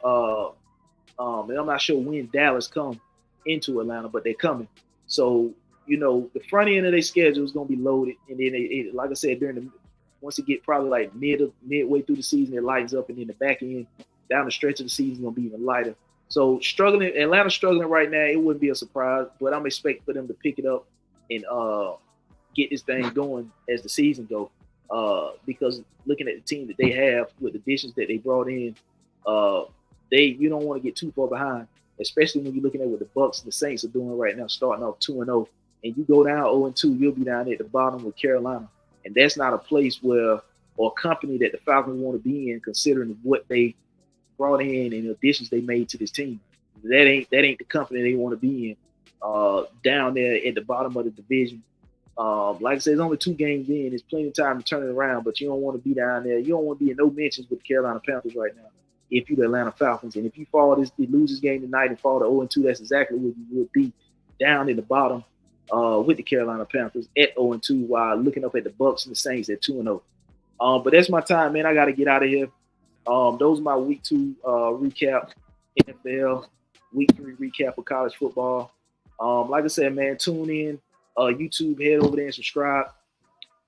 and I'm not sure when Dallas come into Atlanta, but they're coming. So the front end of their schedule is going to be loaded, and then like I said, once it get probably like midway through the season, it lightens up, and then the back end down the stretch of the season is going to be even lighter. So Atlanta struggling right now. It wouldn't be a surprise, but I'm expecting for them to pick it up and get this thing going as the season goes, because looking at the team that they have with the additions that they brought in, you don't want to get too far behind, especially when you're looking at what the Bucs and the Saints are doing right now, starting off 2-0, and you go down 0-2, you'll be down at the bottom with Carolina, and that's not a place or a company that the Falcons want to be in, considering what they brought in and the additions they made to this team. That ain't the company they want to be in, down there at the bottom of the division. Like I said, it's only 2 games in. There's plenty of time to turn it around, but you don't want to be down there. You don't want to be in no mentions with the Carolina Panthers right now if you're the Atlanta Falcons. And if you lose this game tonight and fall to 0-2, that's exactly where you would be, down in the bottom with the Carolina Panthers at 0-2, while looking up at the Bucs and the Saints at 2-0. But that's my time, man. I got to get out of here. Those are my week 2 recap, NFL, week 3 recap of college football. Like I said, man, tune in. YouTube, head over there and subscribe.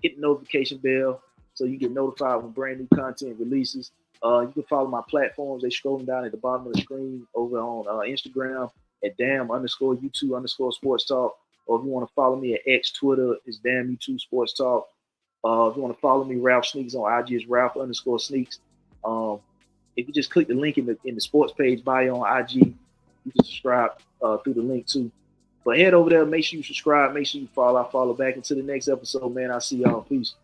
Hit the notification bell so you get notified when brand new content releases. You can follow my platforms. They scrolling down at the bottom of the screen over on Instagram at damn_U2_sports talk. Or if you want to follow me at X Twitter, it's damn U2 sports talk. If you want to follow me, Ralph Sneaks on IG is Ralph_Sneaks. If you just click the link in the sports page bio on IG, you can subscribe through the link too. But head over there, make sure you subscribe, make sure you follow. I follow back. Until the next episode, man. I'll see y'all. Peace.